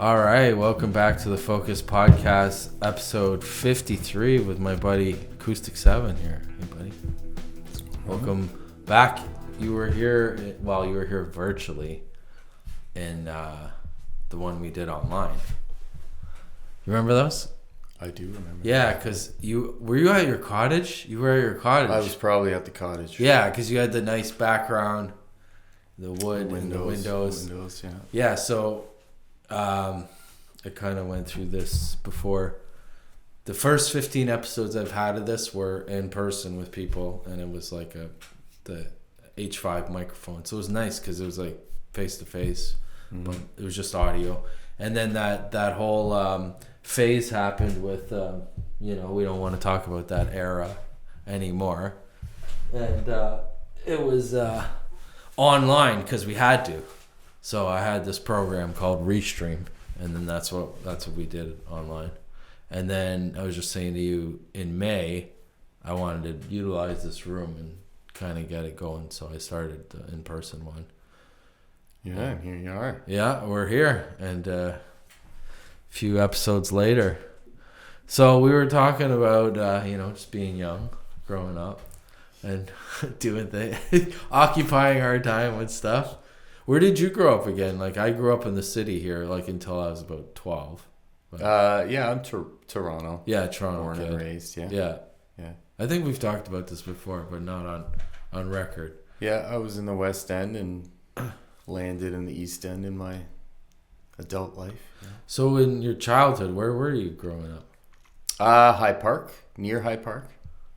All right, welcome back to the Focus Podcast, episode 53 with my buddy Akustik Seven here. Hey, buddy. Welcome back. You were here virtually in the one we did online. You remember those? I do remember. Yeah, because were you at your cottage? You were at your cottage. I was probably at the cottage. Yeah, because you had the nice background, the wood and the windows. Yeah. Yeah, so I kind of went through this before. The first 15 episodes I've had of this were in person with people, and it was like the H5 microphone. So it was nice because it was like face to face, but it was just audio. And then that whole phase happened with, we don't want to talk about that era anymore. And it was online because we had to. So I had this program called Restream, and then that's what we did online. And then I was just saying to you, in May, I wanted to utilize this room and kind of get it going. So I started the in-person one. Yeah, and here you are. Yeah, we're here, and a few episodes later. So we were talking about, just being young, growing up, and doing things, occupying our time with stuff. Where did you grow up again? Like, I grew up in the city here, like, until I was about 12. But, I'm Toronto. Yeah, Toronto. Born and raised, yeah. Yeah. I think we've talked about this before, but not on record. Yeah, I was in the West End and landed in the East End in my adult life. Yeah. So in your childhood, where were you growing up? High Park, near High Park.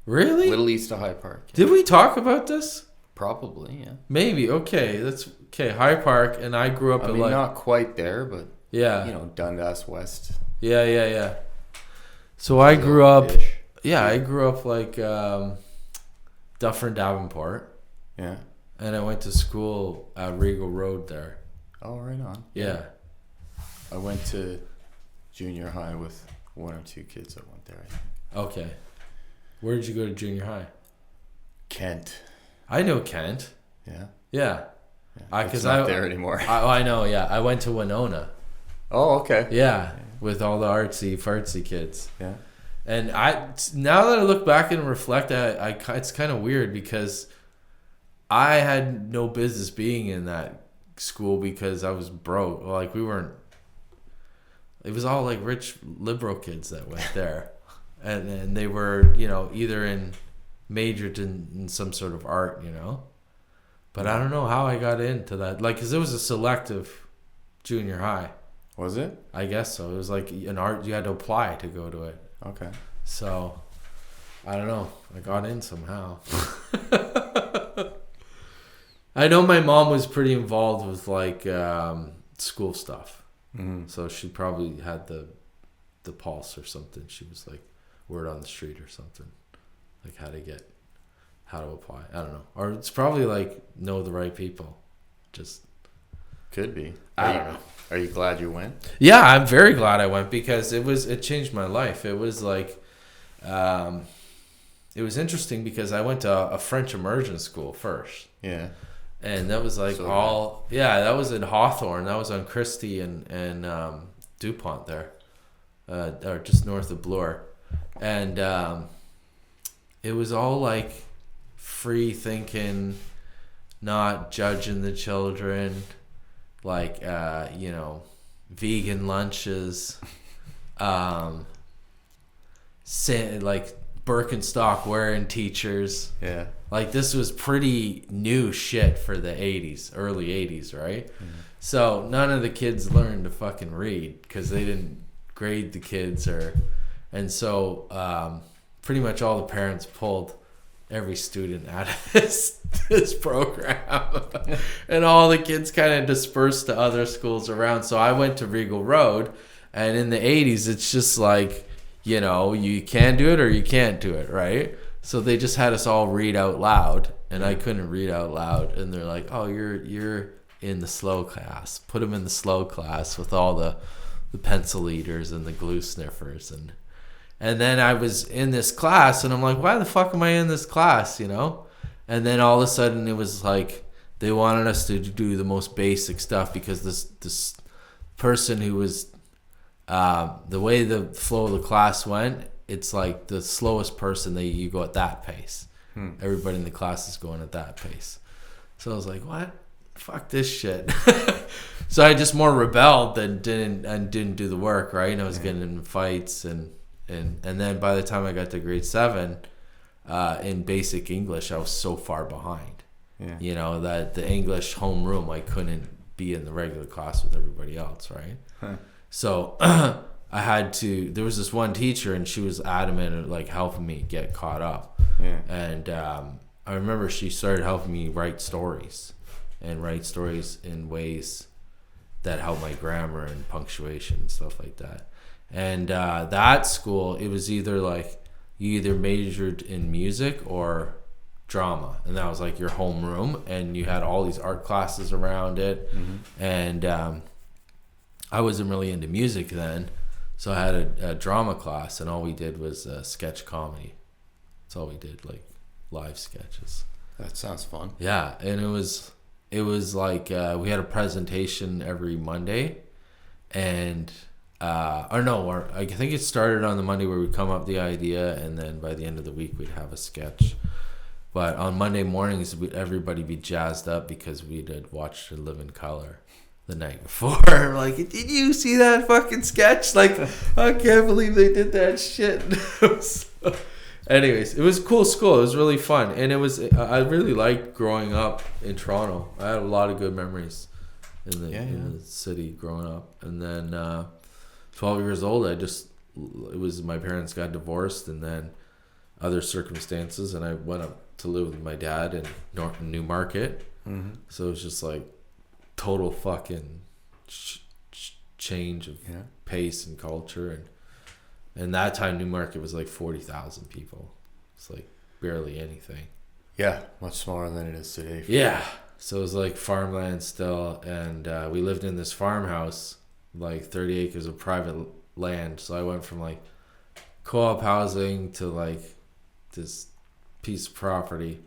Really? Little east of High Park. Yeah. Did we talk about this? Probably, yeah. Maybe. Okay, that's okay. High Park, and I grew up not quite there, but yeah, Dundas West. Yeah. So I grew up. Yeah, I grew up like Dufferin Davenport. Yeah. And I went to school at Regal Road there. Oh, right on. Yeah. I went to junior high with one or two kids that went there, I think. Okay. Where did you go to junior high? Kent. I know Kent. Yeah. Yeah. It's not there anymore. I know, yeah. I went to Winona. Oh, okay. Yeah, with all the artsy-fartsy kids. Yeah. And now that I look back and reflect, it's kind of weird because I had no business being in that school because I was broke. Like, we weren't. It was all like rich liberal kids that went there, and they were either majored in some sort of art, But I don't know how I got into that. Like, because it was a selective junior high. Was it? I guess so. It was like an art. You had to apply to go to it. Okay. So, I don't know. I got in somehow. I know my mom was pretty involved with like school stuff. Mm-hmm. So she probably had the pulse or something. She was like word on the street or something. Like how to apply. I don't know. Or it's probably like know the right people. Just could be. I don't know. Are you glad you went? Yeah, I'm very glad I went because it changed my life. It was like it was interesting because I went to a French immersion school first. Yeah. And that was like that was in Hawthorne. That was on Christie and DuPont there. Or just north of Bloor. And it was all like free thinking, not judging the children, like vegan lunches, like Birkenstock wearing teachers. Yeah. Like this was pretty new shit for the 80s, early 80s, right? Mm-hmm. So none of the kids learned to fucking read because they didn't grade the kids and so pretty much all the parents pulled every student out of this program and all the kids kind of dispersed to other schools around. So I went to Regal Road, and in the 80s it's just like, you can do it or you can't do it, right? So they just had us all read out loud, and I couldn't read out loud, and they're like, oh, you're in the slow class. Put them in the slow class with all the pencil eaters and the glue sniffers. And then I was in this class, and I'm like, why the fuck am I in this class, And then all of a sudden it was like they wanted us to do the most basic stuff because person who was the way the flow of the class went. It's like the slowest person that you go at that pace. Everybody in the class is going at that pace. So I was like, what? Fuck this shit. So I just more rebelled than didn't do the work, right? And I was getting in fights and then by the time I got to grade 7, in basic English, I was so far behind. Yeah. You know, that the English homeroom, I couldn't be in the regular class with everybody else, right? Huh. So I had to, there was this one teacher and she was adamant at like helping me get caught up. Yeah. And I remember she started helping me write stories in ways that help my grammar and punctuation and stuff like that. And that school, it was either like you either majored in music or drama, and that was like your homeroom, and you had all these art classes around it. And I wasn't really into music then, so I had a drama class, and all we did was sketch comedy. That's all we did, like live sketches. That sounds fun. Yeah, and it was like we had a presentation every Monday, and I think it started on the Monday where we'd come up with the idea, and then by the end of the week we'd have a sketch. But on Monday mornings, everybody be jazzed up because we'd had watched A Live in Color the night before. Like, did you see that fucking sketch? Like, I can't believe they did that shit. Anyways, it was a cool school. It was really fun. And I really liked growing up in Toronto. I had a lot of good memories in the city growing up. And then 12 years old, my parents got divorced, and then other circumstances, and I went up to live with my dad in Newmarket. So it was just like total fucking change of pace and culture, and that time Newmarket was like 40,000 people. It's like barely anything. Yeah, much smaller than it is today. Yeah, so it was like farmland still, and we lived in this farmhouse, like 30 acres of private land. So I went from like co-op housing to like this piece of property,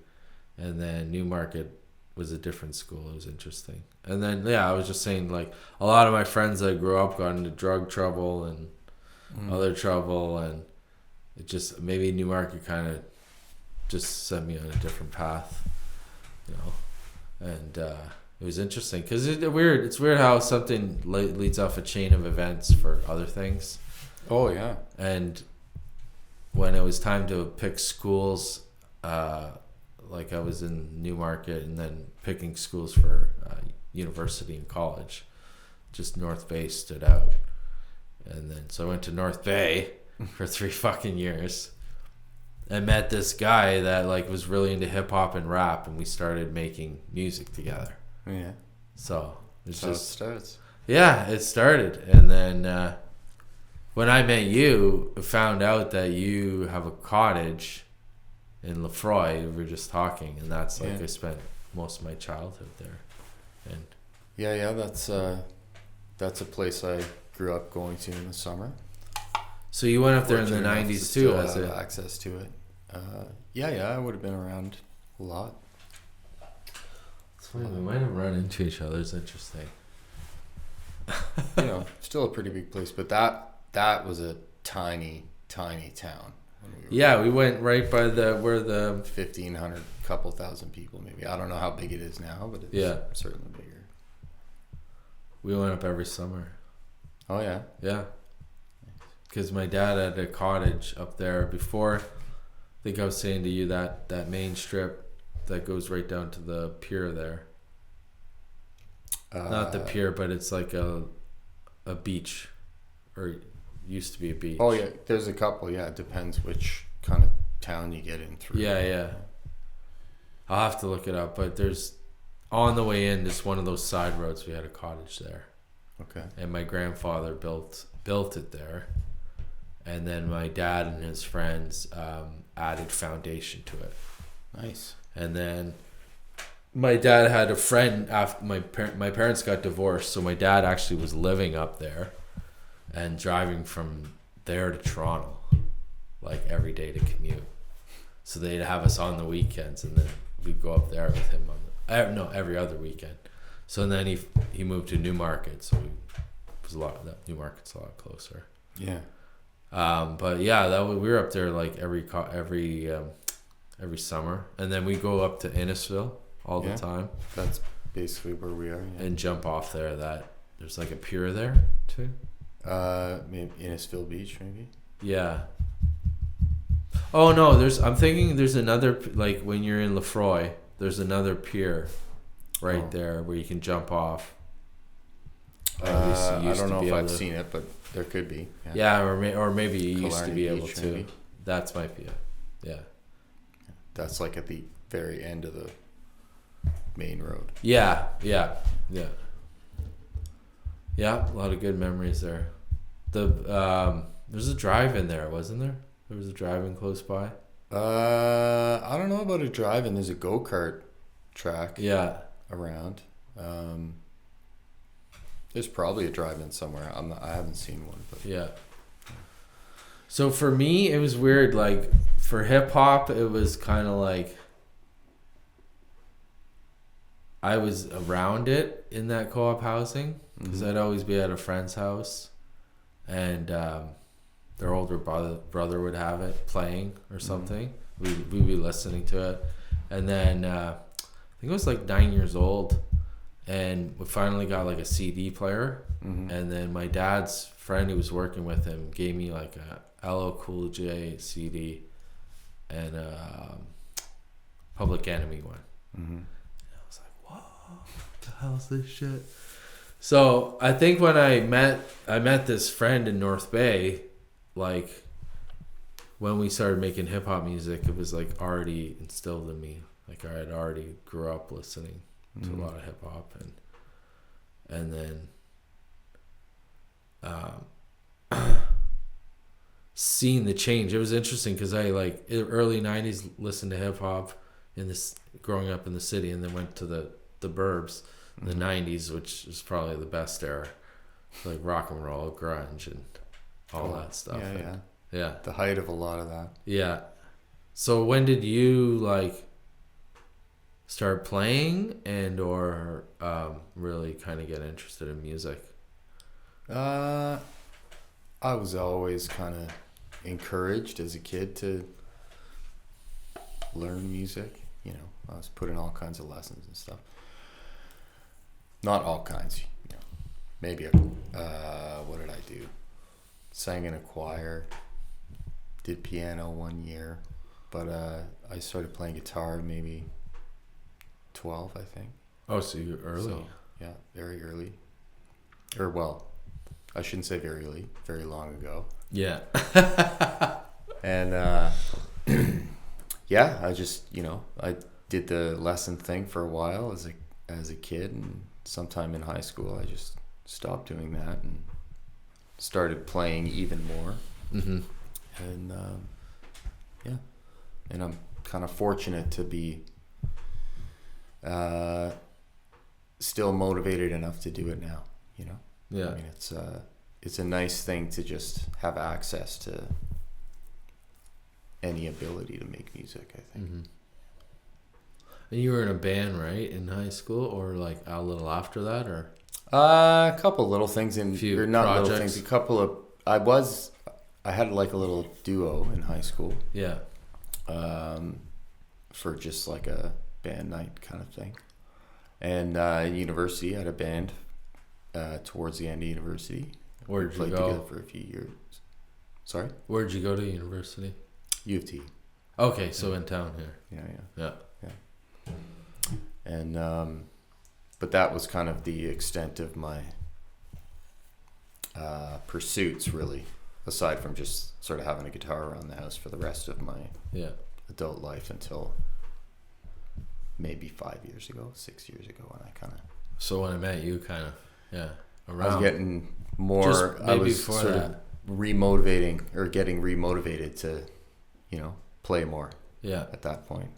and then Newmarket was a different school. It was interesting. And then I was just saying, like, a lot of my friends that grew up got into drug trouble and other trouble, and it just maybe Newmarket kind of just set me on a different path, you know. And it was interesting because it's weird how something leads off a chain of events for other things. Oh yeah. And when it was time to pick schools, like I was in Newmarket, and then picking schools for university and college, just North Bay stood out. And then so I went to North Bay for 3 fucking years, and met this guy that like was really into hip hop and rap, and we started making music together. Yeah. So it's so just it starts. Yeah, it started. And then when I met you, I found out that you have a cottage in Lefroy. We were just talking, and that's like I spent most of my childhood there. And yeah, that's a place I grew up going to in the summer. So you went up there in the 90s too, as have access to it. I would have been around a lot. It's funny, we might have run into each other. It's interesting. Still a pretty big place, but that was a tiny town. We went right by where the 1,500, couple thousand people maybe. I don't know how big it is now, but it's certainly bigger. We went up every summer. Oh yeah? Yeah. Because my dad had a cottage up there before. I think I was saying to you that main strip that goes right down to the pier there. Not the pier, but it's like a beach, or used to be a beach. Oh yeah, there's a couple. Yeah, it depends which kind of town you get in through. Yeah. I'll have to look it up, but there's on the way in, just one of those side roads. We had a cottage there. Okay. And my grandfather built it there, and then my dad and his friends added foundation to it. Nice. And then my dad had a friend after my parents got divorced, so my dad actually was living up there and driving from there to Toronto like every day to commute. So they'd have us on the weekends, and then we'd go up there with him every other weekend. So then he moved to Newmarket, so we was that Newmarket's a lot closer. Yeah. But yeah, we were up there like every summer, and then we go up to Innisfil all the time. That's basically where we are. Yeah. And jump off there. There's like a pier there too. Maybe Innisfil Beach, maybe. Yeah. Oh no, I'm thinking there's another, like when you're in Lefroy, there's another pier right there where you can jump off. I don't know if I've seen it, but there could be. Yeah, or maybe you used to be able Beach, to. maybe. That might be it. Yeah. That's like at the very end of the main road. Yeah. Yeah, a lot of good memories there. There's a drive-in there, wasn't there? There was a drive-in close by. I don't know about a drive-in. There's a go-kart track. Yeah. Around. There's probably a drive-in somewhere. I haven't seen one, but yeah. So for me, it was weird. Like for hip hop, it was kind of like I was around it in that co-op housing because I'd always be at a friend's house, and their older brother would have it playing or something. We'd be listening to it, and then I think I was like 9 years old. And we finally got like a CD player, and then my dad's friend who was working with him gave me like a LL Cool J CD and a Public Enemy one. And I was like, "Whoa, what the hell is this shit?" So I think when I met this friend in North Bay, like when we started making hip hop music, it was like already instilled in me. Like I had already grew up listening to a lot of hip hop, and then seeing the change. It was interesting because I like early 90s listened to hip hop growing up in the city, and then went to the burbs in the 90s, which is probably the best era, like rock and roll, grunge, and all that stuff. Yeah. The height of a lot of that. Yeah. So when did you like start playing or really kind of get interested in music? I was always kind of encouraged as a kid to learn music. You know, I was put in all kinds of lessons and stuff. Not all kinds, you know. Maybe what did I do? Sang in a choir. Did piano 1 year, but I started playing guitar maybe 12, I think. Oh, so you're early. So, yeah, very early. Or, well, I shouldn't say very early, very long ago. Yeah. And, yeah, I just, you know, I did the lesson thing for a while as a kid, and sometime in high school I just stopped doing that and started playing even more. And, yeah, and I'm kind of fortunate to be still motivated enough to do it now, you know? Yeah. I mean, it's a nice thing to just have access to any ability to make music, I think. And you were in a band, right, in high school, or like a little after that, or? A couple little things or not projects. Little things. A couple of I had like a little duo in high school. Yeah. For just like a band night kind of thing. And in university, I had a band towards the end of university. Where'd you played go? Together for a few years. Sorry? Where'd you go to university? U of T. Okay, so in town here. Yeah. And but that was kind of the extent of my pursuits, really, aside from just sort of having a guitar around the house for the rest of my adult life until maybe 6 years ago, when I kind of... So when I met you, kind of, around. I was getting more... I was sort of getting remotivated to, you know, play more. Yeah. At that point.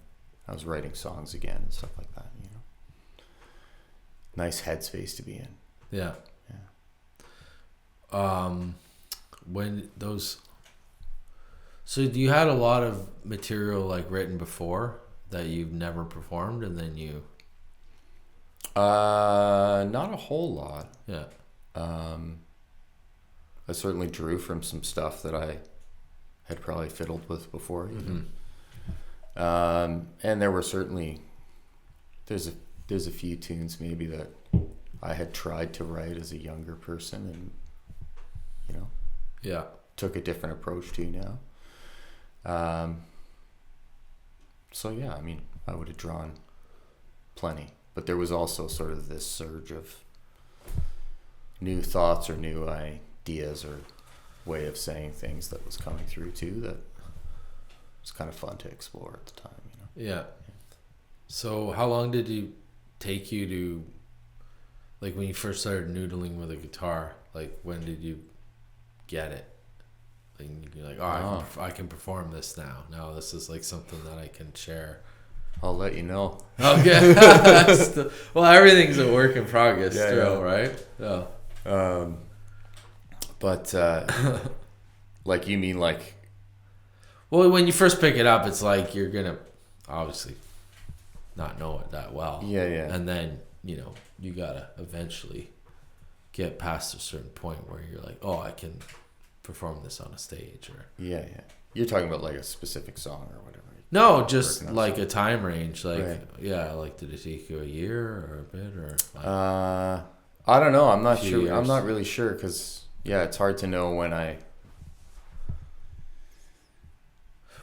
I was writing songs again and stuff like that, you know. Nice headspace to be in. Yeah. When those... So you had a lot of material like written before that you've never performed, and then you... Not a whole lot. Yeah. I certainly drew from some stuff that I had probably fiddled with before. And there were certainly there's a few tunes maybe that I had tried to write as a younger person, and took a different approach to now. So yeah, I mean, I would have drawn plenty, but there was also sort of this surge of new thoughts or new ideas or way of saying things that was coming through too, that was kind of fun to explore at the time, Yeah. So how long did it take you to, like, when you first started noodling with a guitar, like, when did you get it? And you're like, I can perform this now. Now this is like something that I can share. I'll let you know. Okay. Well, everything's a work in progress still, right? Yeah. But like, you mean like? Well, when you first pick it up, it's like you're gonna obviously not know it that well. Yeah. And then you gotta eventually get past a certain point where you're like, oh, I can perform this on a stage, or You're talking about like a specific song or whatever. No, just like a time range, like right. like did it take you a year or a bit, or like I don't know, I'm not sure. years? I'm not really sure, because it's hard to know when I.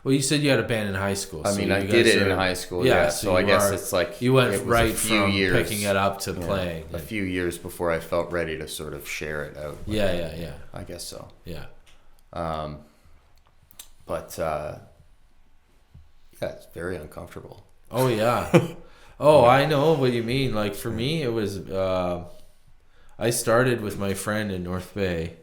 Well, you said you had a band in high school. I mean, I did it in high school. So I guess it's like you went right from years, picking it up to playing. A few years before I felt ready to sort of share it out. Yeah. I guess so. Yeah. But it's very uncomfortable. Oh yeah. I know what you mean. Like, for me, it was I started with my friend in North Bay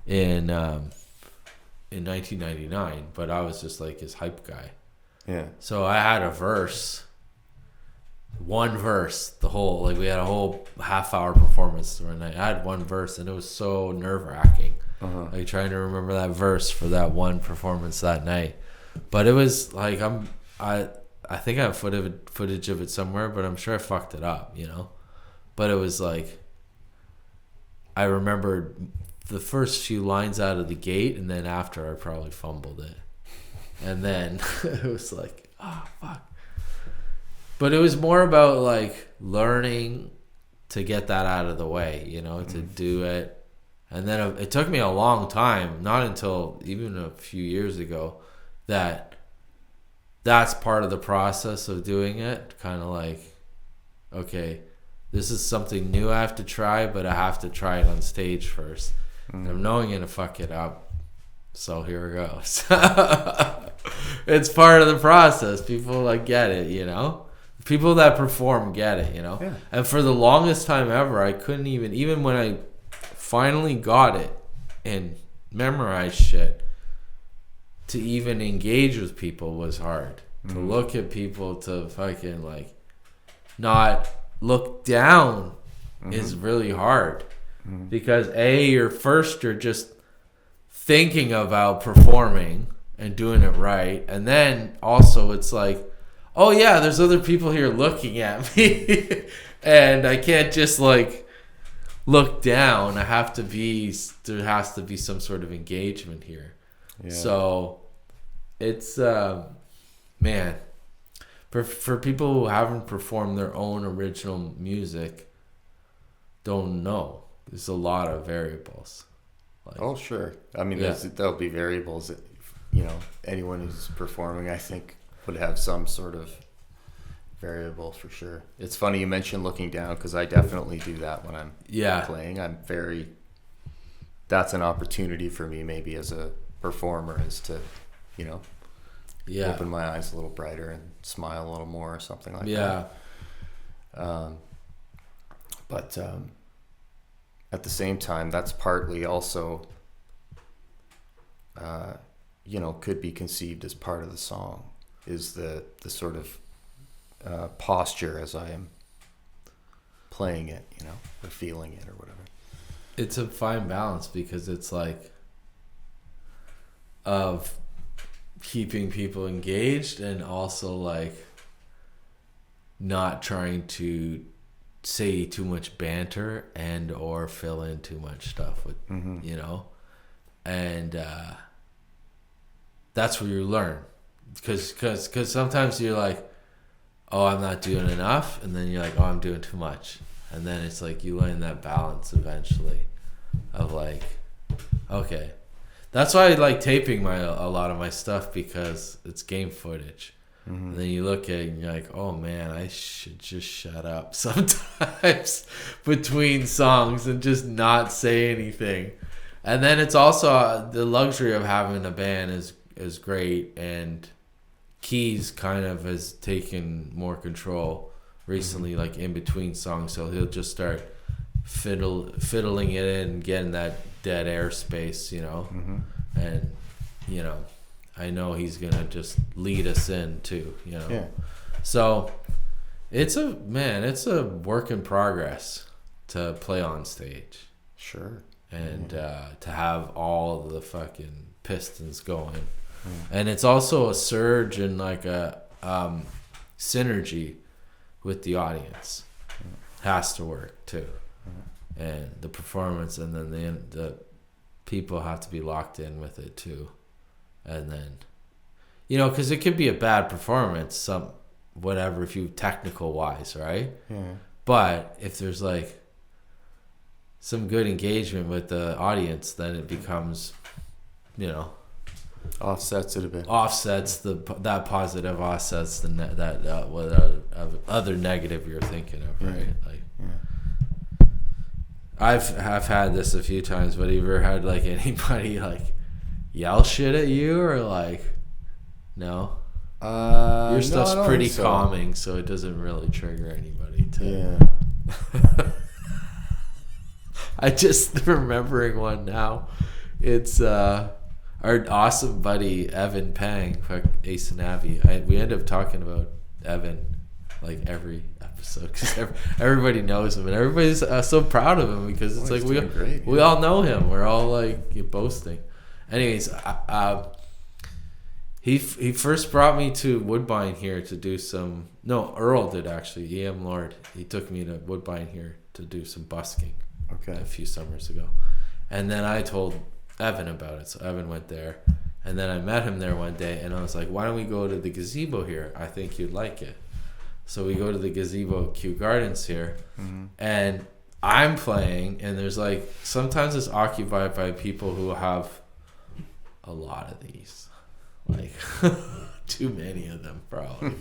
in 1999, but I was just like his hype guy. Yeah. So I had one verse, we had a whole half-hour performance during the night. I had one verse, and it was so nerve-wracking. Like, trying to remember that verse for that one performance that night. But it was like, I think I have footage of it somewhere, but I'm sure I fucked it up, But it was like, I remembered the first few lines out of the gate, and then after I probably fumbled it. And then it was like, oh, fuck. But it was more about like learning to get that out of the way, to do it. And then it took me a long time, not until even a few years ago, that's part of the process of doing it. Kind of like, okay, this is something new I have to try, but I have to try it on stage first. And I'm knowing I'm going to fuck it up. So here it goes. It's part of the process. People like get it, People that perform get it, Yeah. And for the longest time ever, I couldn't even when I finally got it and memorized shit, to even engage with people was hard. To look at people, to fucking like not look down is really hard. Because you're just thinking about performing and doing it right, and then also it's like, oh yeah, there's other people here looking at me, and I can't just like look down. There has to be some sort of engagement here. So it's man, for people who haven't performed their own original music, don't know. There's a lot of variables. Oh, sure. I mean, there'll be variables that, anyone who's performing, I think, would have some sort of variable for sure. It's funny you mentioned looking down, because I definitely do that when I'm playing. That's an opportunity for me, maybe as a performer, is to, open my eyes a little brighter and smile a little more or something like that. But at the same time, that's partly also, could be conceived as part of the song, is the sort of posture as I am playing it, or feeling it or whatever. It's a fine balance, because it's like of keeping people engaged and also like not trying to say too much banter and or fill in too much stuff with and that's where you learn, because sometimes you're like, oh, I'm not doing enough, and then you're like, oh, I'm doing too much, and then it's like you learn that balance eventually of like, okay, that's why I like taping a lot of my stuff, because it's game footage. Mm-hmm. And then you look at it and you're like, oh man, I should just shut up sometimes between songs and just not say anything. And then it's also the luxury of having a band is great, and Keys kind of has taken more control recently, mm-hmm. like in between songs, so he'll just start fiddling it in, getting that dead air space, you know. Mm-hmm. And you know, I know he's gonna just lead us in too, you know. Yeah. So it's a work in progress to play on stage. Sure. And to have all the fucking pistons going. And it's also a surge in like a synergy with the audience. Has to work too. And the performance, and then the people have to be locked in with it too. And then, you know, because it could be a bad performance, if you technical wise, right? Yeah. But if there's like some good engagement with the audience, then it becomes, you know, offsets it a bit. That positive offsets what other negative you're thinking of, right? Like, I've had this a few times, but have you ever had like anybody like yell shit at you, or like, no? Your stuff's pretty calming, so it doesn't really trigger anybody to. Yeah. I just remembering one now. It's our awesome buddy Evan Pang, Ace and Abby. We end up talking about Evan like every episode, because everybody knows him, and everybody's so proud of him, because it's like we all know him. We're all like boasting. Anyways, he first brought me to Woodbine here to do some. No, Earl did actually. E.M. Lord. He took me to Woodbine here to do some busking. Okay. A few summers ago, and then I told Evan about it. So Evan went there, and then I met him there one day, and I was like, "Why don't we go to the gazebo here? I think you'd like it." So we go to the gazebo at Kew Gardens here, mm-hmm. and I'm playing, and there's like sometimes it's occupied by people who have a lot of these, like too many of them probably.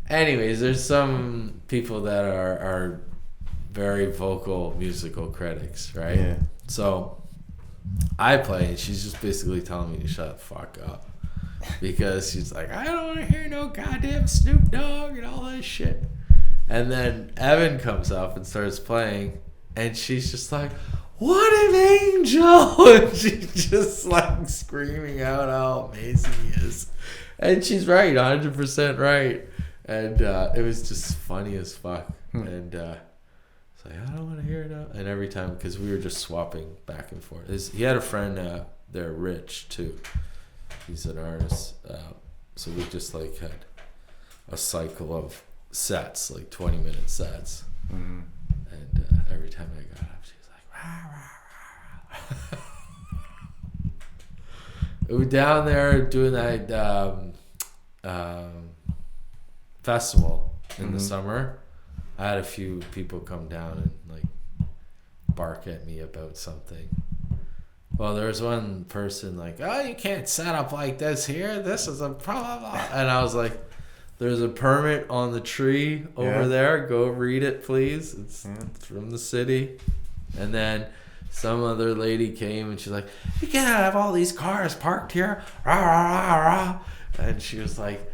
Anyways, there's some people that are very vocal musical critics, right? Yeah. So I play, and she's just basically telling me to shut the fuck up, because she's like, I don't want to hear no goddamn Snoop Dogg and all that shit. And then Evan comes up and starts playing, and she's just like, what an angel! And she's just like screaming out how amazing he is. And she's right, 100% right. And it was just funny as fuck. And it's like, I don't want to hear it now. And every time, because we were just swapping back and forth. He had a friend there, Rich, too. He's an artist. So we just like had a cycle of sets, like 20-minute sets. Mm-hmm. And every time I got up, she was like, rah, rah, rah, rah. We were down there doing that festival in the summer. I had a few people come down and like bark at me about something. Well, there was one person like, oh, you can't set up like this here. This is a problem. And I was like, there's a permit on the tree over there. Go read it, please. It's from the city. And then some other lady came and she's like, you can't have all these cars parked here. Rah, rah, rah, rah. And she was like,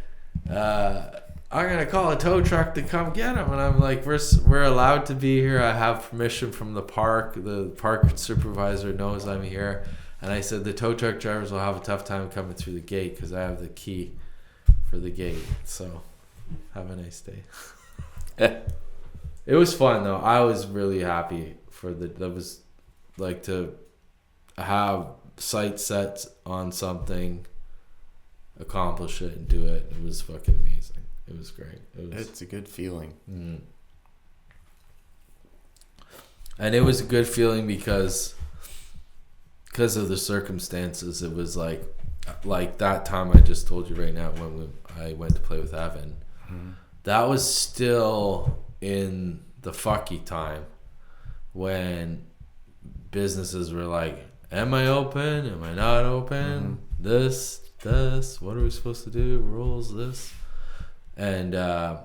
I'm going to call a tow truck to come get him. And I'm like, we're allowed to be here. I have permission from the park. The park supervisor knows I'm here. And I said, the tow truck drivers will have a tough time coming through the gate because I have the key for the gate. So have a nice day. It was fun, though. I was really happy that was like to have sight sets on something, accomplish it, and do it. It was fucking amazing. It was great. It's a good feeling. Mm. And it was a good feeling because because of the circumstances, it was like that time I just told you right now when I went to play with Evan. That was still in the fucky time when businesses were like, am I open? Am I not open? This, what are we supposed to do? Rules, this. And I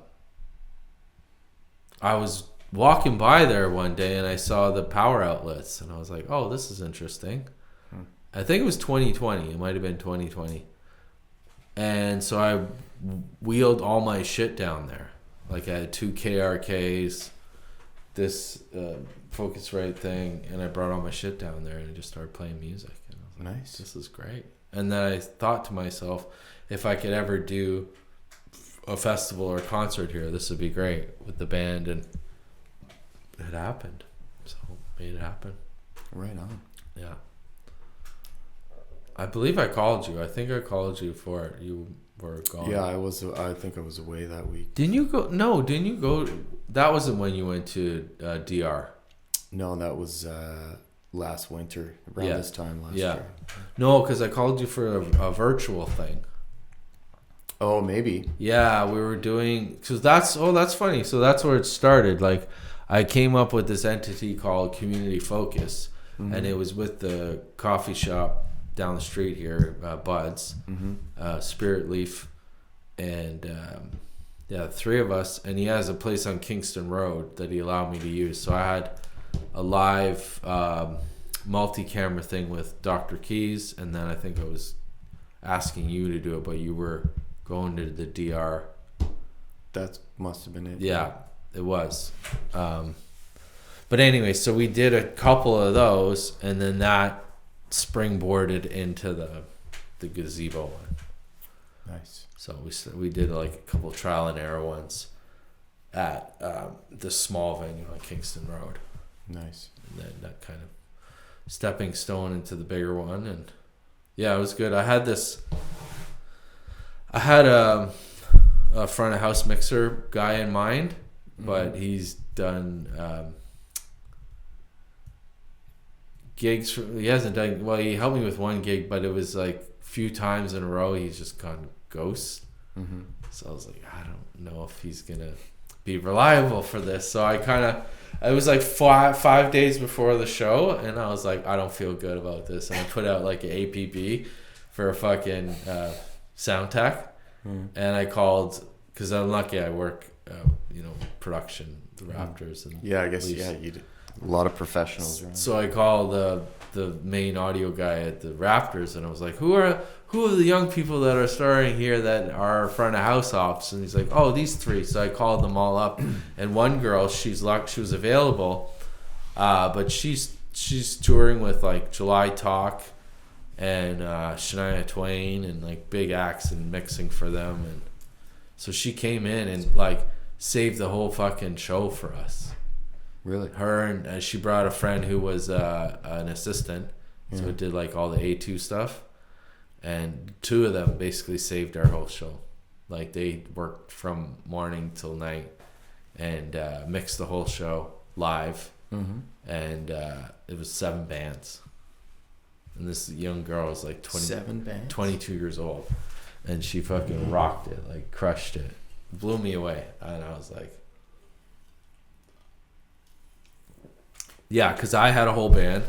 was walking by there one day and I saw the power outlets and I was like, oh, this is interesting. I think it was 2020. It might have been 2020. And so I wheeled all my shit down there. Like I had 2 KRKs, this Focusrite thing, and I brought all my shit down there and I just started playing music. And I was like, nice. This is great. And then I thought to myself, if I could ever do a festival or a concert here, this would be great with the band. And it happened. So made it happen. Right on. Yeah. I believe I called you. I think I called you for it. You were gone. Yeah, I think I was away that week. Didn't you go? No, didn't you go? That wasn't when you went to DR. No, that was last winter, around this time last year. No, because I called you for a virtual thing. Oh, maybe. Yeah, we were doing... Cause that's funny. So that's where it started. Like, I came up with this entity called Community Focus, and it was with the coffee shop down the street here, Bud's, Spirit Leaf, and the 3 of us. And he has a place on Kingston Road that he allowed me to use. So I had a live multi-camera thing with Dr. Keys, and then I think I was asking you to do it, but you were going to the DR. That must have been it. Yeah, it was. But anyway, so we did a couple of those, and then that springboarded into the gazebo one. Nice. So we did like a couple trial and error ones at the small venue on Kingston Road. Nice. And then that kind of stepping stone into the bigger one, and yeah, it was good. I had a front of house mixer guy in mind, but he's done gigs he hasn't done well. He helped me with one gig, but it was like a few times in a row he's just gone ghost. So I was like, I don't know if he's gonna be reliable for this. So it was like 5 days before the show, and I was like, I don't feel good about this, and I put out like an APB for a fucking sound tech. And I called, because I'm lucky I work production, the Raptors, and I guess you did. A lot of professionals around. So I called the main audio guy at the Raptors, and I was like, who are the young people that are starting here that are front of house ops? And he's like, oh, these 3. So I called them all up, and one girl, she was available, but she's touring with like July Talk and Shania Twain and like big acts and mixing for them, and so she came in and like saved the whole fucking show for us. Really? Her and she brought a friend who was an assistant, so it did like all the A2 stuff, and 2 of them basically saved our whole show. Like they worked from morning till night and mixed the whole show live, and it was 7 bands. And this young girl was like 22 years old, and she fucking rocked it, like crushed it, blew me away. And I was like, yeah, because I had a whole band.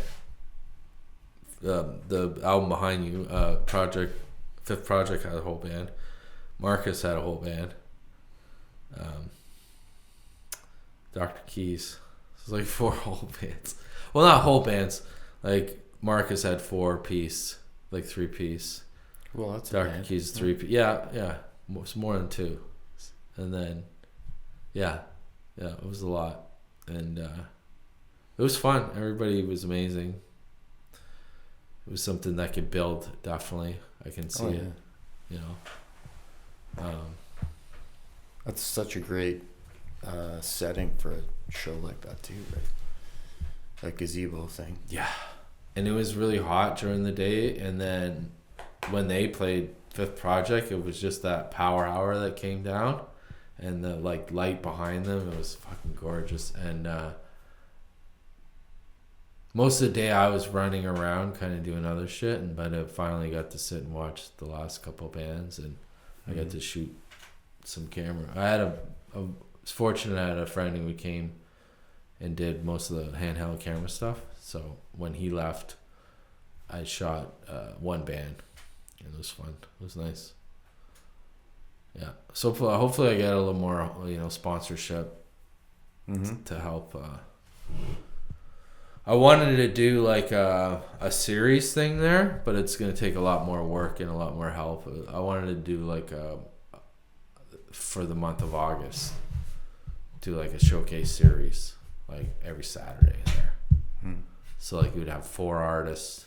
The album behind you, Fifth Project had a whole band. Marcus had a whole band. Dr. Keys. It was like 4 whole bands. Well, not whole bands. Like Marcus had 4-piece, like 3-piece. Well, that's Dr. Keys 3-piece. Yeah, it's more than 2. And then, yeah, it was a lot, and it was fun. Everybody was amazing. It was something that could build. Definitely, I can see it. You know, that's such a great setting for a show like that too, right? That gazebo thing. Yeah, and it was really hot during the day, and then when they played Fifth Project, it was just that power hour that came down, and the like light behind them. It was fucking gorgeous, and most of the day I was running around kind of doing other shit, but I finally got to sit and watch the last couple bands, and I got to shoot some camera. I was fortunate. I had a friend who came and did most of the handheld camera stuff. So when he left, I shot one band, and it was fun. It was nice. Yeah. So hopefully I get a little more, sponsorship to help. I wanted to do like a series thing there, but it's gonna take a lot more work and a lot more help. I wanted to do like for the month of August, do like a showcase series like every Saturday there. So like we'd have 4 artists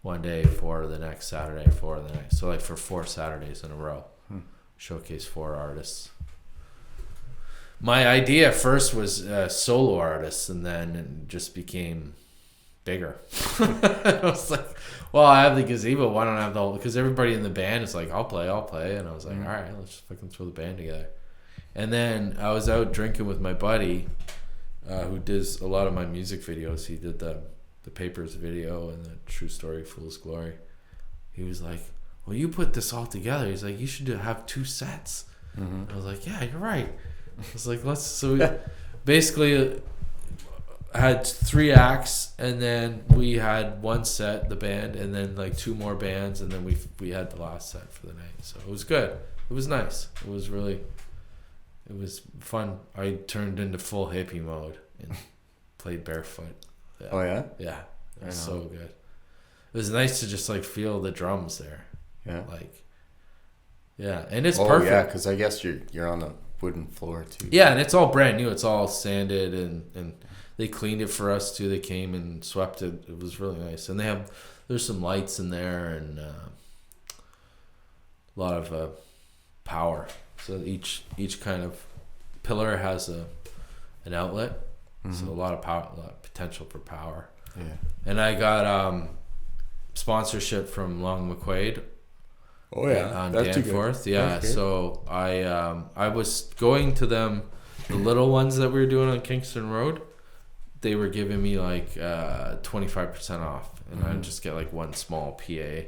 one day, 4 the next Saturday, 4 the next. So like for 4 Saturdays in a row, showcase 4 artists. My idea first was solo artists, and then it just became bigger. I was like, well, I have the gazebo. Why don't I have the whole... Because everybody in the band is like, I'll play. And I was like, all right, let's just fucking throw the band together. And then I was out drinking with my buddy who does a lot of my music videos. He did the Papers video and the True Story Fool's Glory. He was like, well, you put this all together. He's like, you should have 2 sets. I was like, yeah, you're right. I was like, we basically had 3 acts, and then we had 1 set, the band, and then like 2 more bands, and then we had the last set for the night. So it was good. It was nice. It was fun. I turned into full hippie mode and played barefoot. Yeah. Oh yeah? Yeah. It was so good. It was nice to just like feel the drums there. Yeah. Like, yeah, and it's perfect. Yeah, because I guess you're on the wooden floor too. Yeah, and it's all brand new. It's all sanded, and they cleaned it for us too. They came and swept it. It was really nice. And there's some lights in there, and a lot of power. So each kind of pillar has an outlet. So a lot of power, a lot of potential for power. Yeah. And I got sponsorship from Long McQuaid. Oh yeah, on that's Danforth. Yeah, so I was going to them, the little ones that we were doing on Kingston Road. They were giving me like 25% off, and I'd just get like 1 small PA.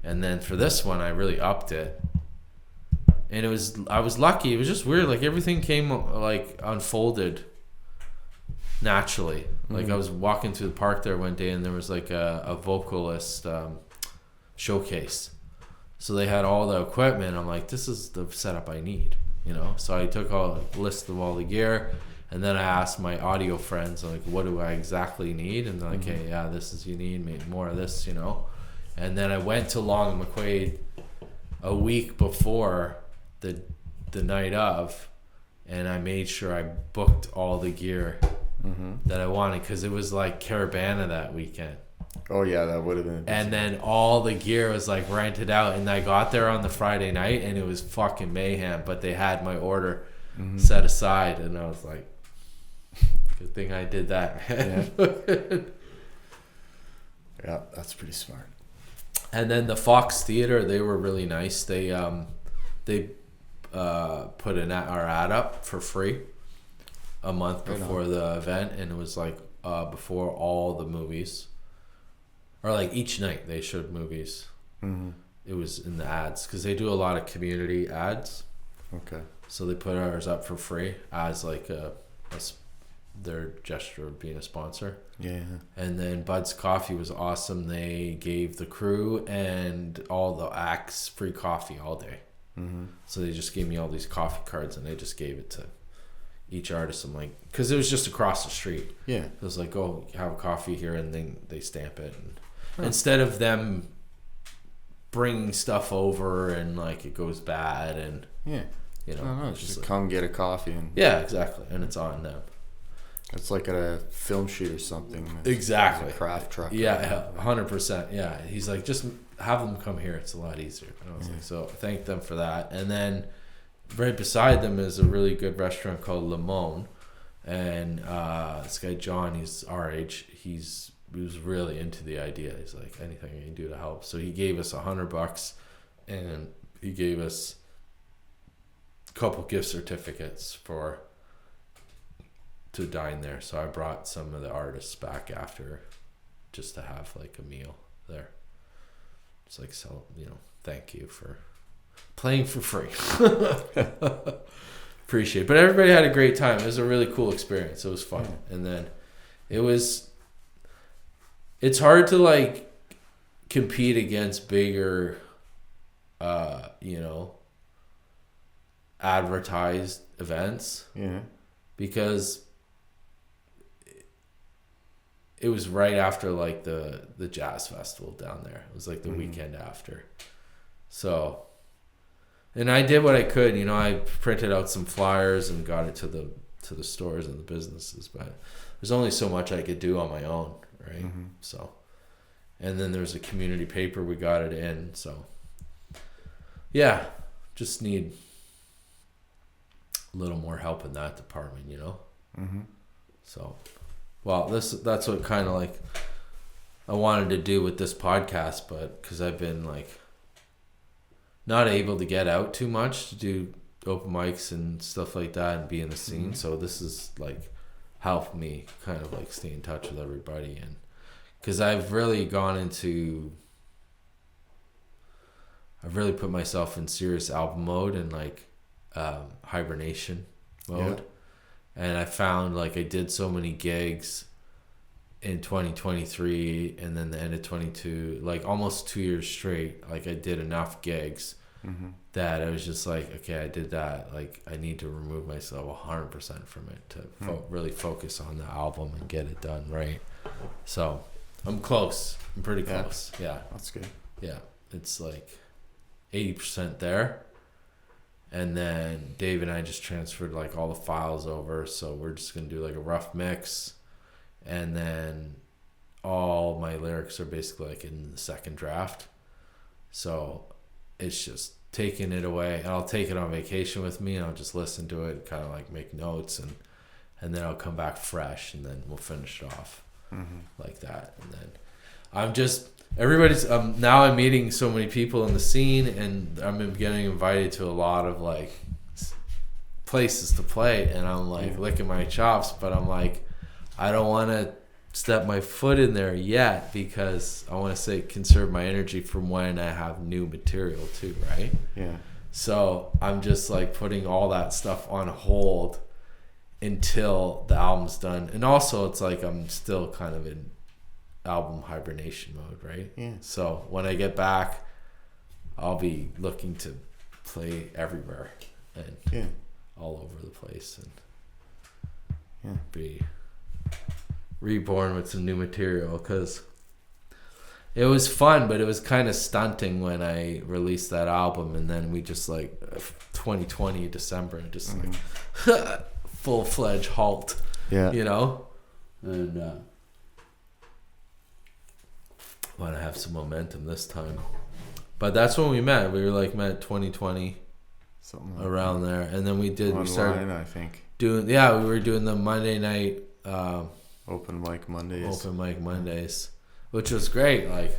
And then for this one, I really upped it. And I was lucky. It was just weird. Like everything came like unfolded naturally. Like I was walking through the park there one day, and there was like a vocalist showcase. So they had all the equipment. I'm like, this is the setup I need, So I took a list of all the gear, and then I asked my audio friends, like, what do I exactly need? And they're like, hey, yeah, this is you need, maybe more of this, And then I went to Long and McQuaid a week before the night of, and I made sure I booked all the gear that I wanted, because it was like Caravana that weekend. Oh yeah, that would have been. And then all the gear was like rented out, and I got there on the Friday night, and it was fucking mayhem. But they had my order set aside, and I was like, good thing I did that. Yeah, that's pretty smart. And then the Fox Theater, they were really nice. They put our ad up for free a month before the event, and it was like before all the movies. Or like each night they showed movies. It was in the ads, because they do a lot of community ads. Okay. So they put ours up for free as like their gesture of being a sponsor. Yeah. And then Bud's Coffee was awesome. They gave the crew and all the acts free coffee all day. So they just gave me all these coffee cards, and they just gave it to each artist. I'm like, because it was just across the street. Yeah. It was like, oh, have a coffee here, and then they stamp it. And instead of them bringing stuff over and like it goes bad, and just come get a coffee and exactly, and it's on them. It's like at a film shoot or something. Exactly. A craft truck. Yeah, 100%. Yeah, he's like, just have them come here. It's a lot easier. And I was like, so thank them for that. And then right beside them is a really good restaurant called Limon, and this guy John, he's our age. He was really into the idea. He's like, anything I can do to help. So he gave us $100, and he gave us a couple gift certificates to dine there. So I brought some of the artists back after just to have like a meal there. It's like, so, thank you for playing for free. Appreciate it. But everybody had a great time. It was a really cool experience. It was fun. And then it's hard to like compete against bigger, advertised events. Yeah. Because it was right after like the jazz festival down there. It was like the weekend after. So, and I did what I could, I printed out some flyers and got it to the stores and the businesses, but there's only so much I could do on my own, right? So, and then there's a community paper, we got it in. So yeah, just need a little more help in that department, So, well, that's what kind of like I wanted to do with this podcast, but because I've been like not able to get out too much to do open mics and stuff like that and be in the scene. So this is like helped me kind of like stay in touch with everybody, and because I've really put myself in serious album mode and like hibernation mode. Yeah. And I found like I did so many gigs in 2023 and then the end of 22, like almost 2 years straight. Like I did enough gigs that I was just like, okay, I did that. Like I need to remove myself 100% from it to really focus on the album and get it done right. So I'm close. I'm pretty close. Yeah. That's good. Yeah. It's like 80% there. And then Dave and I just transferred like all the files over. So we're just going to do like a rough mix. And then all my lyrics are basically like in the second draft. So it's just taking it away. And I'll take it on vacation with me and I'll just listen to it, kind of like make notes. And then I'll come back fresh and then we'll finish it off like that. And then everybody's now I'm meeting so many people in the scene and I'm getting invited to a lot of like places to play, and I'm like licking my chops, but I'm like, I don't want to step my foot in there yet because I want to conserve my energy from when I have new material too, right? Yeah. So I'm just like putting all that stuff on hold until the album's done. And also it's like I'm still kind of in album hibernation mode, right? Yeah. So when I get back, I'll be looking to play everywhere and all over the place and be reborn with some new material, because it was fun, but it was kind of stunting when I released that album, and then we just like 2020 December just like full-fledged halt. Yeah. And want to have some momentum this time. But that's when we met. We were like met 2020, something like around there, and then we started I think we were doing the Monday night open mic Mondays, which was great. Like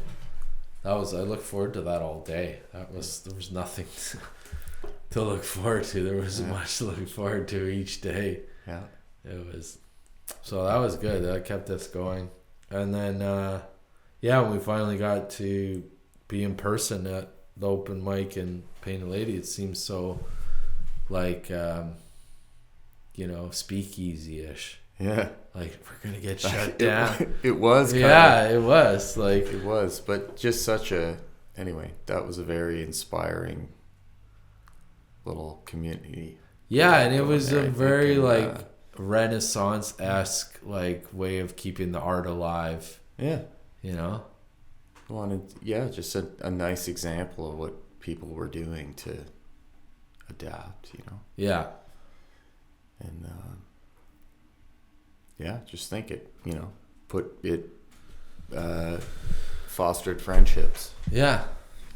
I look forward to that all day. There was nothing to look forward to. There wasn't much to look forward to each day. Yeah. So that was good. That kept us going. And then when we finally got to be in person at the open mic in Painted Lady, it seems so like speakeasy-ish. Yeah. Like we're gonna get shut down. It was. It was like it was, but just that was a very inspiring little community. Yeah, and it was a very Renaissance-esque like way of keeping the art alive. Yeah. Just a nice example of what people were doing to adapt, Yeah. And just think it, fostered friendships. Yeah.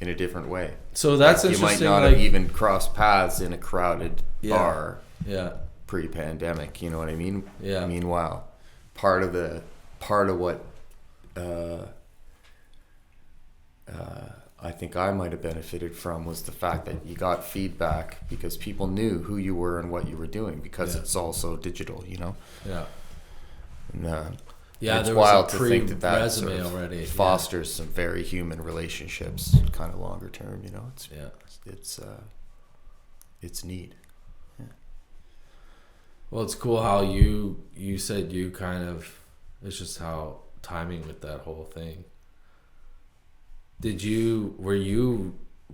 In a different way. So that's interesting. You might not have even crossed paths in a crowded bar. Yeah. Pre-pandemic, you know what I mean? Yeah. Meanwhile, part of what I think I might have benefited from was the fact that you got feedback because people knew who you were and what you were doing, because it's also digital, Yeah. And, Yeah, it's there wild was a to think that that resume sort of already. fosters some very human relationships, kind of longer term. You know, it's neat. Yeah. Well, it's cool how you said you kind of, it's just how timing with that whole thing.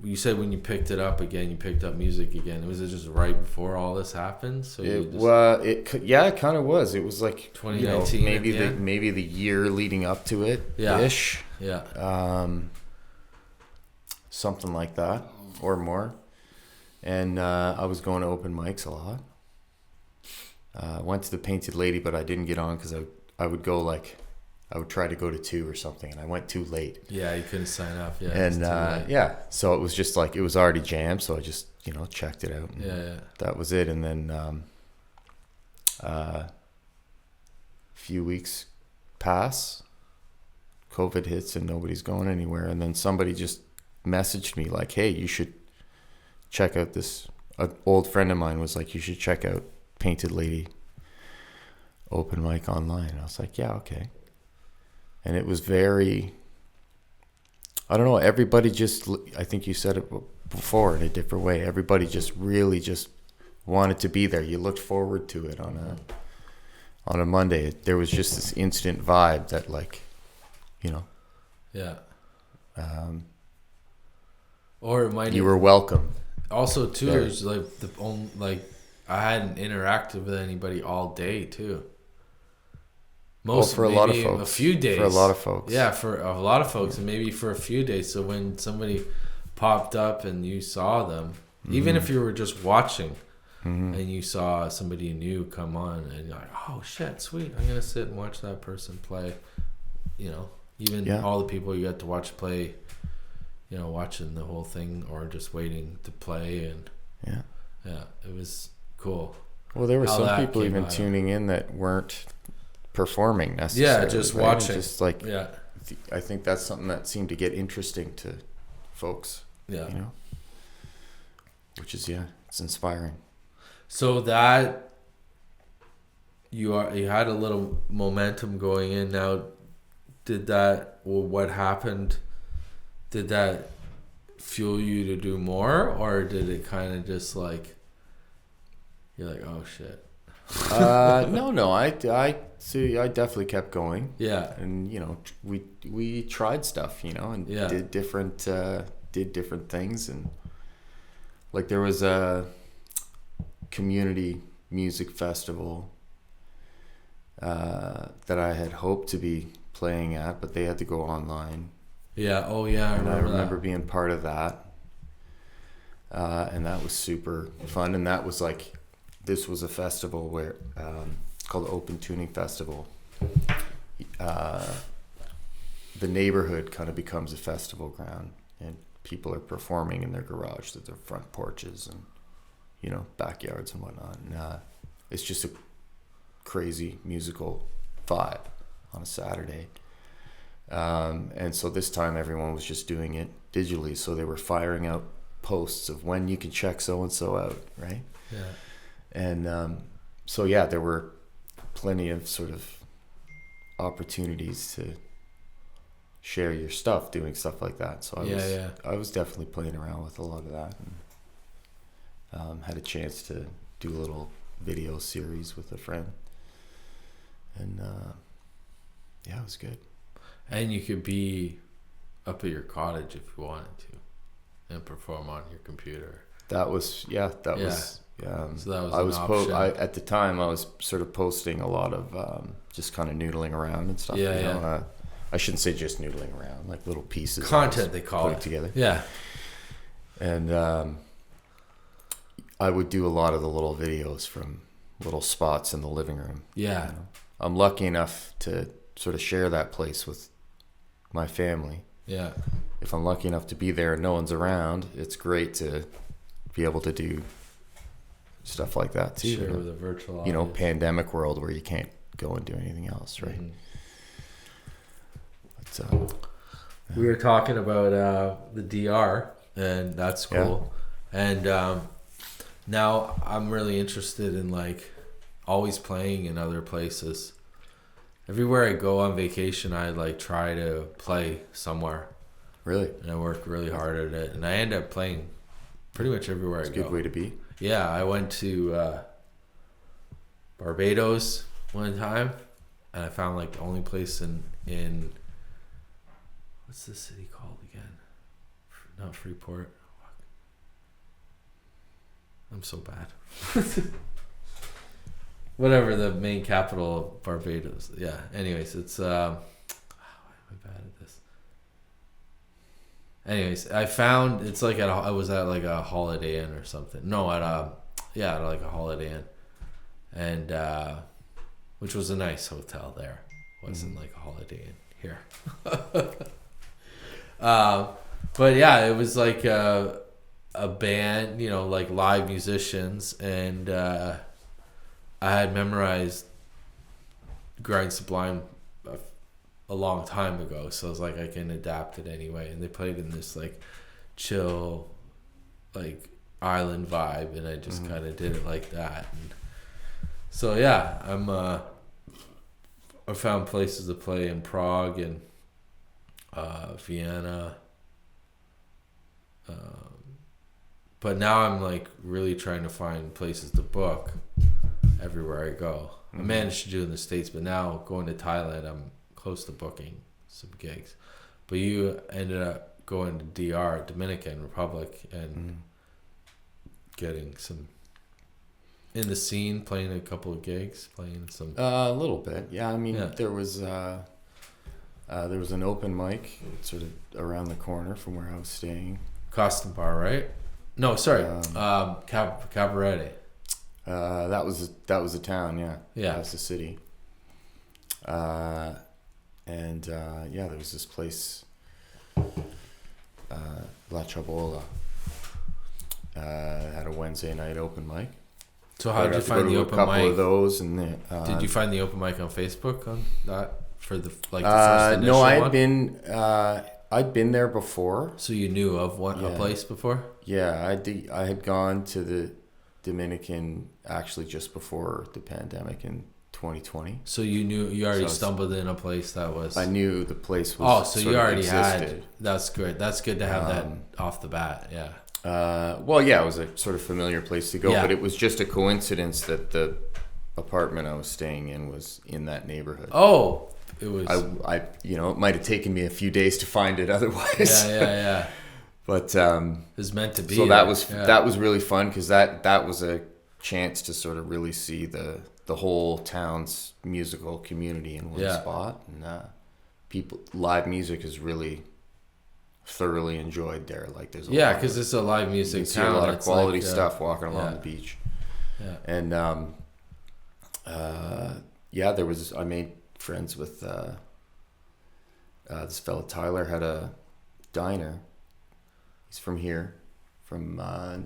You said when you picked it up again, you picked up music again. Was it just right before all this happened? So it kind of was. It was like 2019, maybe the year leading up to it, ish. Yeah. Something like that or more. And I was going to open mics a lot. Went to the Painted Lady, but I didn't get on because I would go I would try to go to 2 or something, and I went too late. Yeah, you couldn't sign up. Yeah, and so it was just it was already jammed, so I just checked it out. Yeah. That was it, and then a few weeks pass, COVID hits, and nobody's going anywhere, and then somebody just messaged me like, "Hey, you should check out this." An old friend of mine was like, "You should check out Painted Lady open mic online." And I was like, "Yeah, okay." And it was very, I don't know, everybody just, I think you said it before in a different way, everybody just really just wanted to be there. You looked forward to it on a Monday. There was just this instant vibe that Yeah. Or it might you were welcome. Also, too, it was I hadn't interacted with anybody all day, too. For a lot of folks. A few days. For a lot of folks. Yeah, for a lot of folks, and maybe for a few days. So when somebody popped up and you saw them, even if you were just watching, and you saw somebody you knew come on, and you're like, "Oh shit, sweet! I'm gonna sit and watch that person play." All the people you got to watch play, watching the whole thing or just waiting to play, and it was cool. Well, there were some people even tuning in that weren't performing necessarily. Yeah, just watching. Just I think that's something that seemed to get interesting to folks. Yeah. Which is it's inspiring. So that you had a little momentum going in. Now, what happened? Did that fuel you to do more, or did it kind of just you're like, oh shit? No. I see. I definitely kept going. Yeah. And we tried stuff, and did different things, and there was a community music festival that I had hoped to be playing at, but they had to go online. Yeah. Oh yeah. I remember being part of that, and that was super fun. And that was this was a festival where called the Open Tuning Festival. The neighborhood kind of becomes a festival ground, and people are performing in their garage, at their front porches, and backyards and whatnot. And it's just a crazy musical vibe on a Saturday. And so this time everyone was just doing it digitally, so they were firing out posts of when you can check so and so out, right? Yeah. And there were plenty of sort of opportunities to share your stuff doing stuff like that. So I was definitely playing around with a lot of that, and had a chance to do a little video series with a friend, and it was good. And you could be up at your cottage if you wanted to and perform on your computer. That was. So that was at the time I was sort of posting a lot of just kind of noodling around and stuff. I shouldn't say just noodling around, little pieces. Content, they call it. Together. Yeah. And I would do a lot of the little videos from little spots in the living room. Yeah. I'm lucky enough to sort of share that place with my family. Yeah. If I'm lucky enough to be there and no one's around, it's great to be able to do stuff like that too. Sure, with a virtual audience. Pandemic world where you can't go and do anything else, right? Mm-hmm. But, we were talking about the DR, and that's cool. Yeah. And now I'm really interested in always playing in other places. everywhere I go on vacation, I like try to play somewhere. Really? And I work really hard at it, and I end up playing pretty much everywhere I go. It's a good way to be. Yeah, I went to Barbados one time, and I found like the only place in what's the city called again? Not Freeport. I'm so bad. Whatever the main capital of Barbados. Yeah. Anyways, it's why am I bad at this? Anyways, I found it's like I was at like a Holiday Inn or something. No, at like a Holiday Inn, and which was a nice hotel there. Wasn't like a Holiday Inn here. But yeah, it was like a band, you know, like live musicians, and I had memorized Grind Sublime a long time ago, so I was like, I can adapt it anyway. And they played in this like chill, like island vibe, and I just kind of did it like that. And so yeah, I found places to play in Prague and Vienna. But now I'm like really trying to find places to book everywhere I go. I managed to do it in the States, but now going to Thailand, I'm close to booking some gigs. But you ended up going to DR, Dominican Republic, and getting some in the scene, playing a couple of gigs, playing some. A little bit, yeah. I mean, there was an open mic sort of around the corner from where I was staying. Costume Bar, right? No, sorry, Cabaret. That was a town, yeah. Yeah, that's the city. And there was this place, La Chabola. Had a Wednesday night open mic. So how did you find the open mic? A couple of those, and did you find the open mic on Facebook on that for the first initial no, one? I'd been there before. So you knew of a place before? Yeah, I had gone to the Dominican actually just before the pandemic in 2020. So you already stumbled in a place that was. I knew the place was. Oh, so you already had. That's good. That's good to have that off the bat. Yeah. It was a sort of familiar place to go, but it was just a coincidence that the apartment I was staying in was in that neighborhood. Oh. It was. I it might have taken me a few days to find it otherwise. Yeah. But it was meant to be. So that was really fun because that was a chance to sort of really see the whole town's musical community in one spot, and live music is really thoroughly enjoyed there. Like there's because it's a live music you can town. See a lot of quality stuff walking along the beach. Yeah, and there was I made friends with this fellow Tyler had a diner. He's from here, from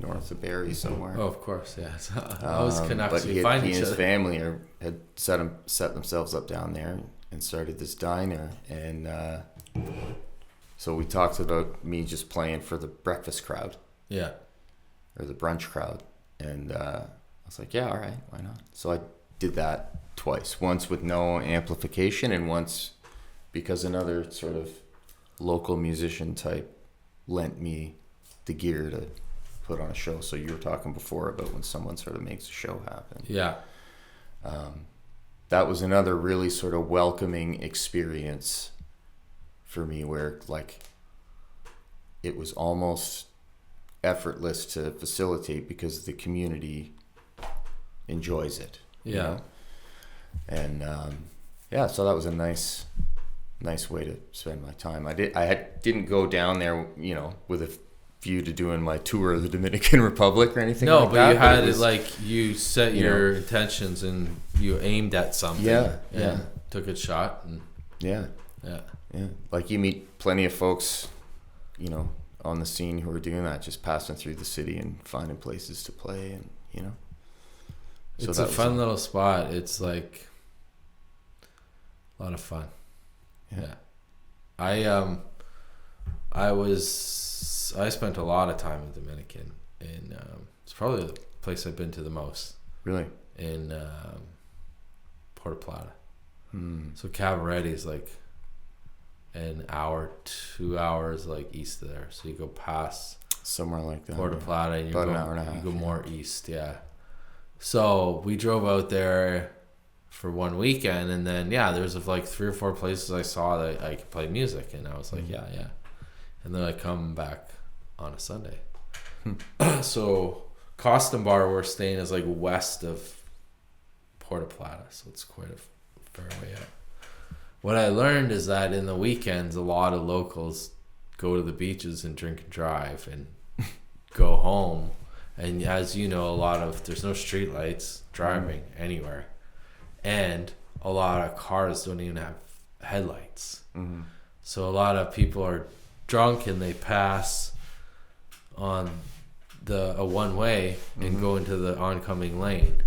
north of Barrie somewhere. Oh, of course, yeah. I was Canucks. But he and his family had set themselves up down there and started this diner, and so we talked about me just playing for the breakfast crowd, or the brunch crowd, and I was like, yeah, all right, why not? So I did that twice, once with no amplification and once because another sort of local musician type lent me the gear to put on a show. So you were talking before about when someone sort of makes a show happen. Yeah. That was another really sort of welcoming experience for me where like it was almost effortless to facilitate because the community enjoys it. Yeah. You know? And so that was a nice way to spend my time. I didn't go down there, with a view to doing my tour of the Dominican Republic or anything. No, like but that, you had it like you set your intentions and you aimed at something. Yeah. Took a shot and yeah. Like you meet plenty of folks, on the scene who are doing that, just passing through the city and finding places to play, and So it's a fun little spot. It's like a lot of fun. Yeah. I spent a lot of time in Dominican, and it's probably the place I've been to the most. Really? In Puerto Plata. So Cabaret is like an hour, 2 hours like east of there. So you go past somewhere like that. Puerto Plata, and about an hour and a half. You go more east, yeah. So we drove out there for one weekend, and then there's like 3 or 4 places I saw that I could play music, and I was like, yeah. And then I come back on a Sunday. So Costume Bar we're staying is like west of Puerto Plata, so it's quite a fair way out. What I learned is that in the weekends, a lot of locals go to the beaches and drink and drive and go home. And as you know, there's no street lights driving anywhere. And a lot of cars don't even have headlights. So a lot of people are drunk and they pass on a one-way and go into the oncoming lane.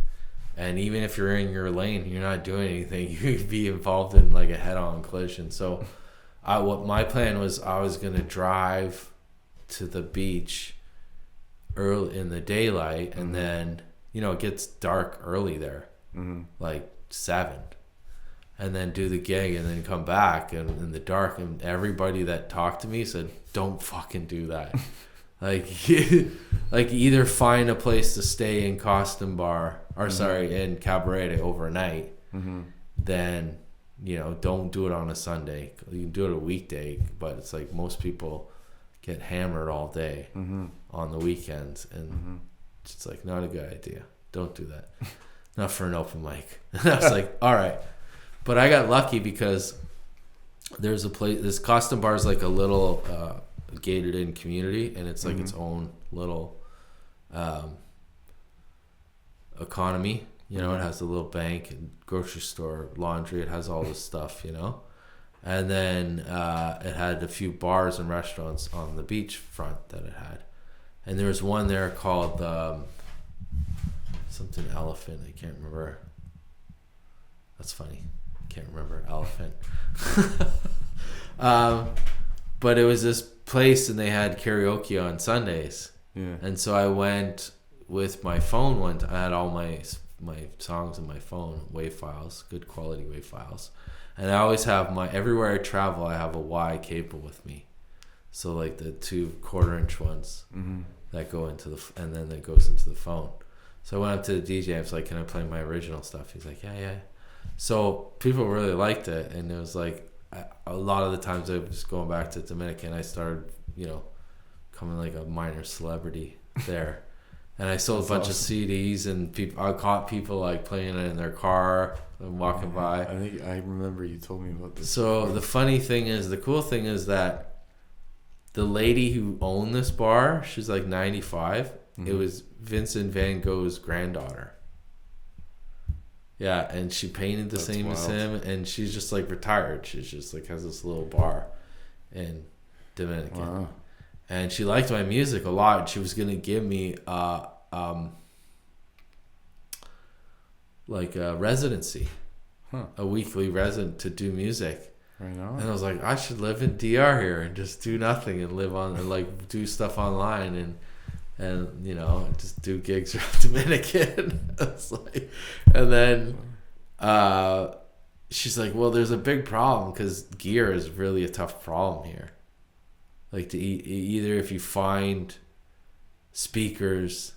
And even if you're in your lane, you're not doing anything. You could be involved in like a head-on collision. So, what my plan was, I was gonna drive to the beach early in the daylight, and then it gets dark early there, like 7, and then do the gig, and then come back in the dark. And everybody that talked to me said, "Don't fucking do that." Like either find a place to stay in Costume Bar in Cabaret overnight. Then don't do it on a Sunday. You can do it a weekday, but it's like most people get hammered all day on the weekends, and it's like not a good idea. Don't do that. Not for an open mic. And I was like, all right, but I got lucky because there's a place. This Costume Bar is like a little gated in community, and it's like its own little economy. It has a little bank and grocery store, laundry. It has all this stuff, and then it had a few bars and restaurants on the beach front that it had, and there was one there called something Elephant. I can't remember. That's funny. I can't remember Elephant. But it was this place, and they had karaoke on Sundays. Yeah. And so I went with my phone one time. I had all my songs in my phone, WAV files, good quality WAV files. And I always have everywhere I travel, I have a Y cable with me. So like the 2 1/4-inch ones that go into and then it goes into the phone. So I went up to the DJ. I was like, "Can I play my original stuff?" He's like, "Yeah." So people really liked it, and it was like a lot of the times I was going back to Dominican. I started, becoming like a minor celebrity there, and I sold a bunch of CDs, and I caught people like playing it in their car and walking by. I think I remember you told me about this. So the cool thing is that the lady who owned this bar, she's like 95. It was Vincent van Gogh's granddaughter. Yeah, and she painted the same as him, and she's just like retired. She's just like has this little bar in Dominican. Wow. And she liked my music a lot. She was gonna give me like a residency, a weekly resident to do music. Right on. And I was like, I should live in DR here and just do nothing and live on and like do stuff online and just do gigs around Dominican. It's like, and then she's like, well, there's a big problem because gear is really a tough problem here. Like either if you find speakers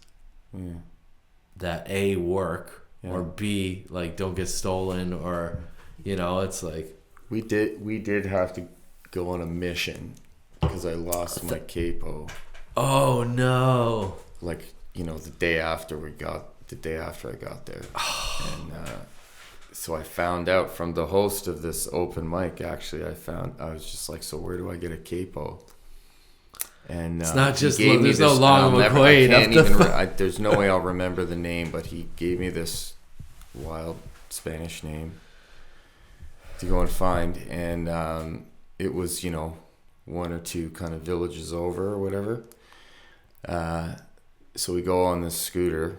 that A, work, or B, like don't get stolen, or it's like we did have to go on a mission because I lost my capo. Oh no! Like the day after I got there, and so I found out from the host of this open mic. Actually, I was just like, so where do I get a capo? And it's not just there's no long McQuaid. There's no way I'll remember the name, but he gave me this wild Spanish name to go and find, and it was 1 or 2 kind of villages over or whatever. So we go on this scooter,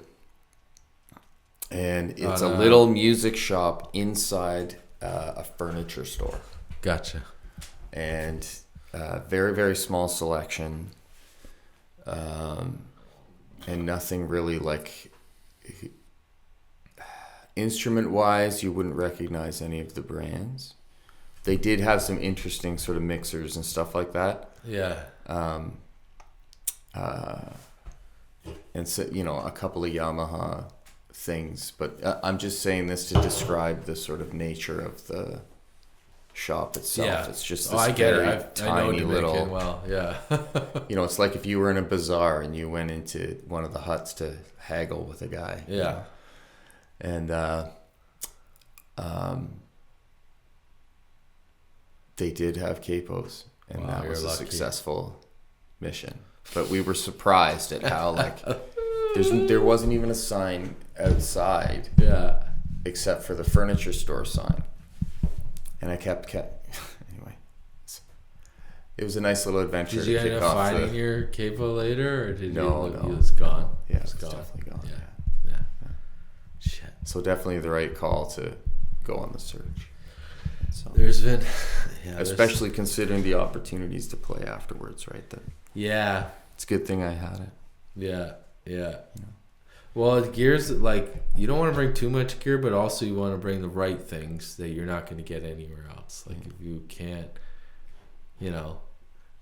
and it's a little music shop inside a furniture store. Gotcha. And very, very small selection, and nothing really like Instrument-wise, you wouldn't recognize any of the brands. They did have some interesting sort of mixers and stuff like that. Yeah. And so, a couple of Yamaha things. But I'm just saying this to describe the sort of nature of the shop itself. Yeah. It's just this I get very it. I know tiny little. Jamaican well. Yeah. It's like if you were in a bazaar and you went into one of the huts to haggle with a guy. Yeah. And they did have capos, and that was a successful mission. But we were surprised at how there wasn't even a sign outside, except for the furniture store sign. And I kept anyway. It was a nice little adventure. Did you end up finding your capo later, or did no. It was gone? Yeah, it was definitely gone. Yeah. Shit. So definitely the right call to go on the search. So there's been, especially considering the opportunities to play afterwards, right? Yeah. It's a good thing I had it. Yeah. Well, gear's you don't want to bring too much gear, but also you want to bring the right things that you're not going to get anywhere else. If you can't,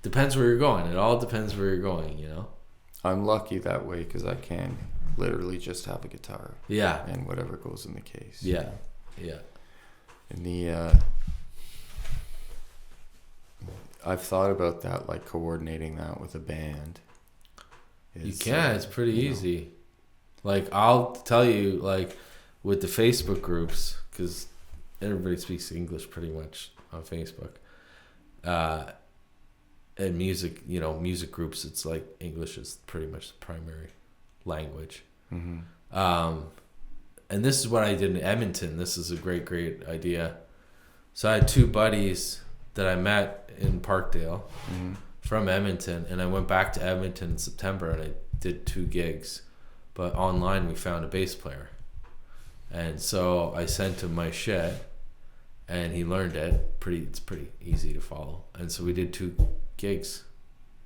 depends where you're going. It all depends where you're going, I'm lucky that way because I can literally just have a guitar. Yeah. And whatever goes in the case. Yeah. And I've thought about that, coordinating that with a band. You can. It's pretty easy. I'll tell you, with the Facebook groups, because everybody speaks English pretty much on Facebook. And music, music groups, it's English is pretty much the primary language. Mm-hmm. And this is what I did in Edmonton. This is a great idea. So I had two buddies that I met in Parkdale from Edmonton, and I went back to Edmonton in September and I did 2 gigs. But online we found a bass player. And so I sent him my shit and he learned it. It's pretty easy to follow. And so we did 2 gigs.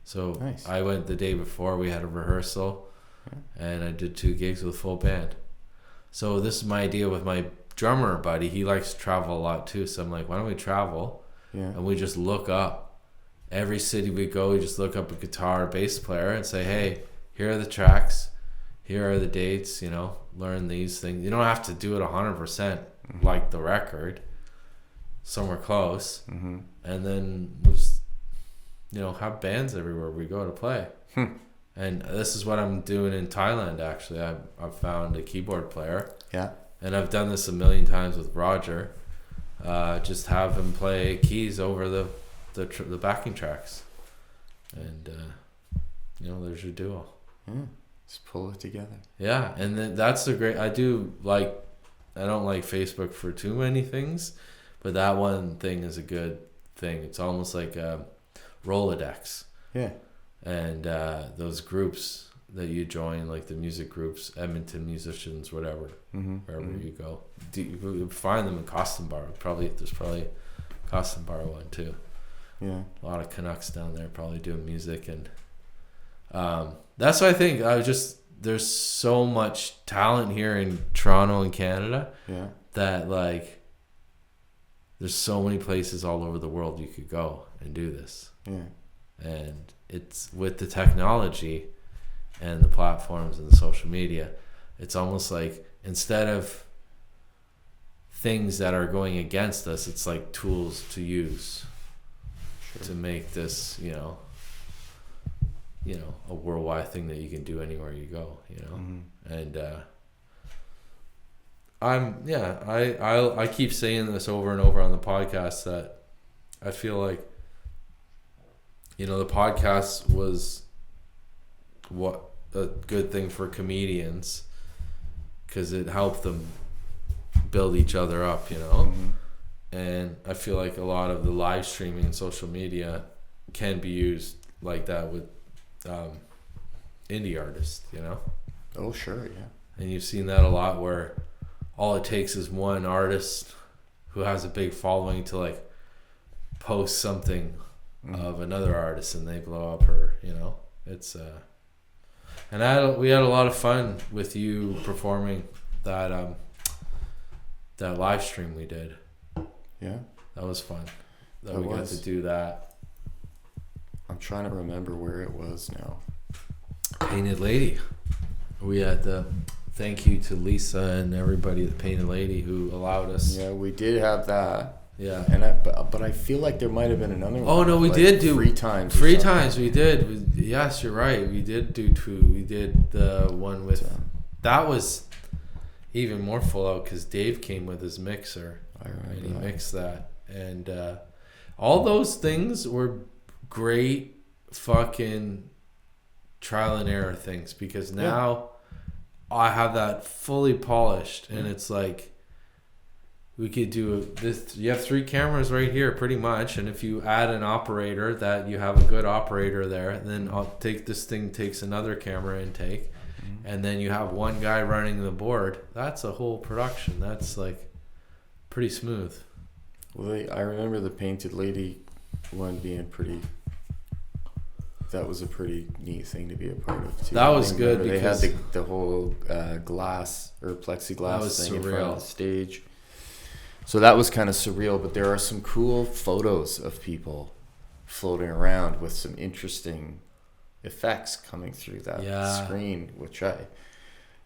So nice. I went the day before, we had a rehearsal, and I did 2 gigs with a full band. So this is my idea with my drummer buddy. He likes to travel a lot too. So I'm like, why don't we travel? Yeah. And we just look up every city we go. We just look up a guitar, or bass player, and say, hey, here are the tracks. Here are the dates. Learn these things. You don't have to do it 100% like the record. Somewhere close. Mm-hmm. And then we'll just, have bands everywhere we go to play. And this is what I'm doing in Thailand, actually. I've found a keyboard player. Yeah. And I've done this a million times with Roger. Just have him play keys over the backing tracks. And, there's your duo. Yeah. Just pull it together. Yeah. And then that's I don't like Facebook for too many things, but that one thing is a good thing. It's almost like a Rolodex. Yeah. And those groups that you join, like the music groups, Edmonton musicians, whatever, wherever you go, you find them in Costume Bar. There's probably Costume Bar one too. Yeah, a lot of Canucks down there probably doing music, and that's what I think. There's so much talent here in Toronto and Canada. Yeah, that there's so many places all over the world you could go and do this. Yeah, and it's with the technology and the platforms and the social media, it's almost like instead of things that are going against us, it's like tools to use to make this, a worldwide thing that you can do anywhere you go, and I keep saying this over and over on the podcast that I feel like the podcast was what a good thing for comedians because it helped them build each other up, and I feel like a lot of the live streaming and social media can be used like that with indie artists, Oh sure, yeah. And you've seen that a lot where all it takes is one artist who has a big following to post something of another artist and they blow up, or it's and we had a lot of fun with you performing that that live stream we did. Yeah. That was fun. That We got was. to do that. I'm trying to remember where it was now. Painted Lady. We had to thank you to Lisa and everybody at Painted Lady who allowed us. Yeah, we did have that. Yeah. And but I feel like there might have been another one. Oh no, we like did do Free Times. Free Times. We did. Yes, you're right. We did do two. We did the one with. That was even more full out because Dave came with his mixer. I remember and he that. mixed that, and all those things were great fucking trial and error things because now I have that fully polished and it's like we could do this. You have 3 cameras right here pretty much, and if you add an operator that you have a good operator there, then I'll take this thing takes another camera intake, and then you have one guy running the board. That's a whole production. That's like pretty smooth. Well, I remember the Painted Lady one being pretty. That was a pretty neat thing to be a part of too. That was good they had because the whole glass or plexiglass thing in front of the stage. So that was kind of surreal, but there are some cool photos of people floating around with some interesting effects coming through that screen, which I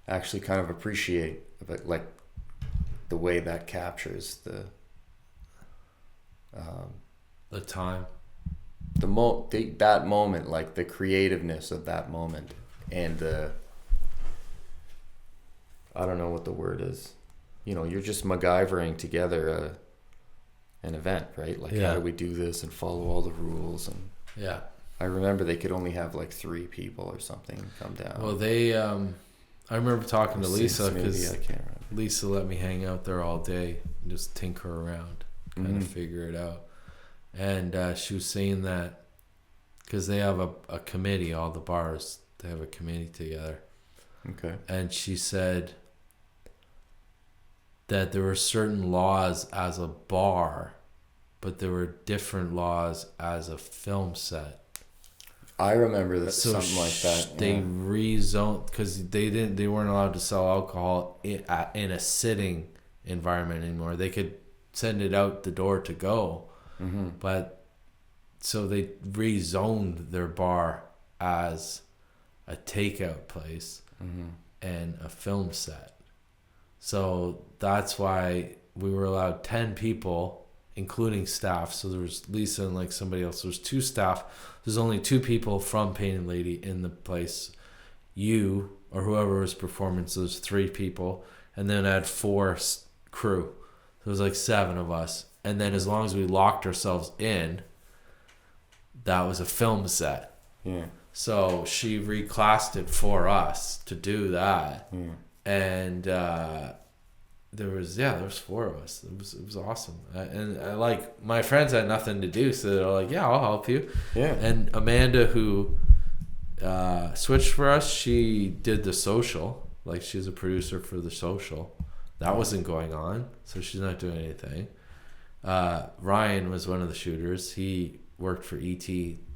actually kind of appreciate, but like the way that captures the time, that moment, like the creativeness of that moment, and the I don't know what the word is. You know, you're just MacGyvering together an event, right? Like, how do we do this and follow all the rules? And I remember they could only have like 3 people or something come down. Well, they, I remember talking to Lisa because I can't remember. Lisa let me hang out there all day and just tinker around, kind of figure it out. And she was saying that because they have a committee, all the bars, they have a committee together. Okay. And she said that there were certain laws as a bar, but there were different laws as a film set. I remember that something like that. They rezoned because they weren't allowed to sell alcohol in a sitting environment anymore. They could send it out the door to go, but so they rezoned their bar as a takeout place and a film set. So that's why we were allowed 10 people, including staff. So there was Lisa and like somebody else. There's 2 staff. There's only 2 people from Painted Lady in the place. You or whoever was performing. So there's 3 people. And then I had 4 crew. So it was like 7 of us. And then as long as we locked ourselves in, that was a film set. Yeah. So she reclassed it for us to do that. Yeah. And there was 4 of us. It was awesome. And like my friends had nothing to do, so they're like, yeah, I'll help you. Yeah. And Amanda, who switched for us, she did the social. Like she's a producer for the social. That wasn't going on, so she's not doing anything. Ryan was one of the shooters. He worked for ET.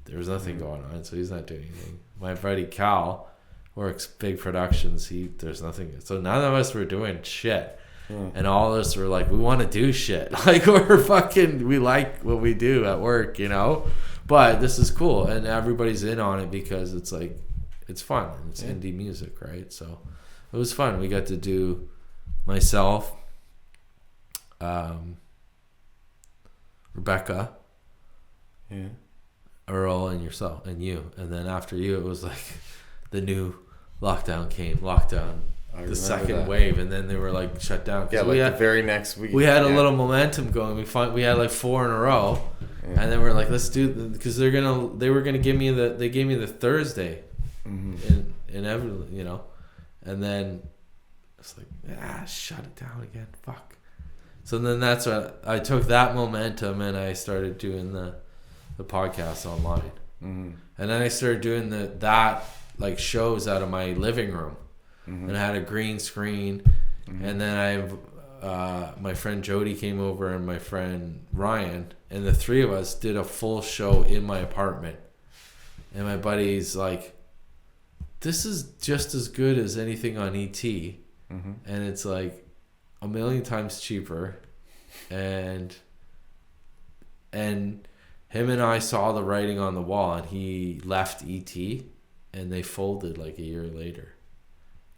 There was nothing going on, so he's not doing anything. My buddy Cal works big productions. There's nothing. So none of us were doing shit. And all of us were like, we want to do shit. Like we like what we do at work, you know? But this is cool. And everybody's in on it because it's like, it's fun. And it's indie music, right? So it was fun. We got to do myself, Rebecca, Earl, and yourself, and you. And then after you, it was like the new lockdown came. The second wave, and then they were like shut down. Yeah, like the very next week. We had a little momentum going. We had like 4 in a row, and then we're like, let's do because they were gonna give me the Thursday, inevitably, you know, and then it's like shut it down again, fuck. So then that's what I took that momentum and I started doing the podcast online, and then I started doing that like shows out of my living room. And I had a green screen, and then my friend Jody came over and my friend Ryan, and the 3 of us did a full show in my apartment. And my buddy's like, "This is just as good as anything on ET," and it's like, a million times cheaper, and him and I saw the writing on the wall, and he left ET, and they folded like a year later,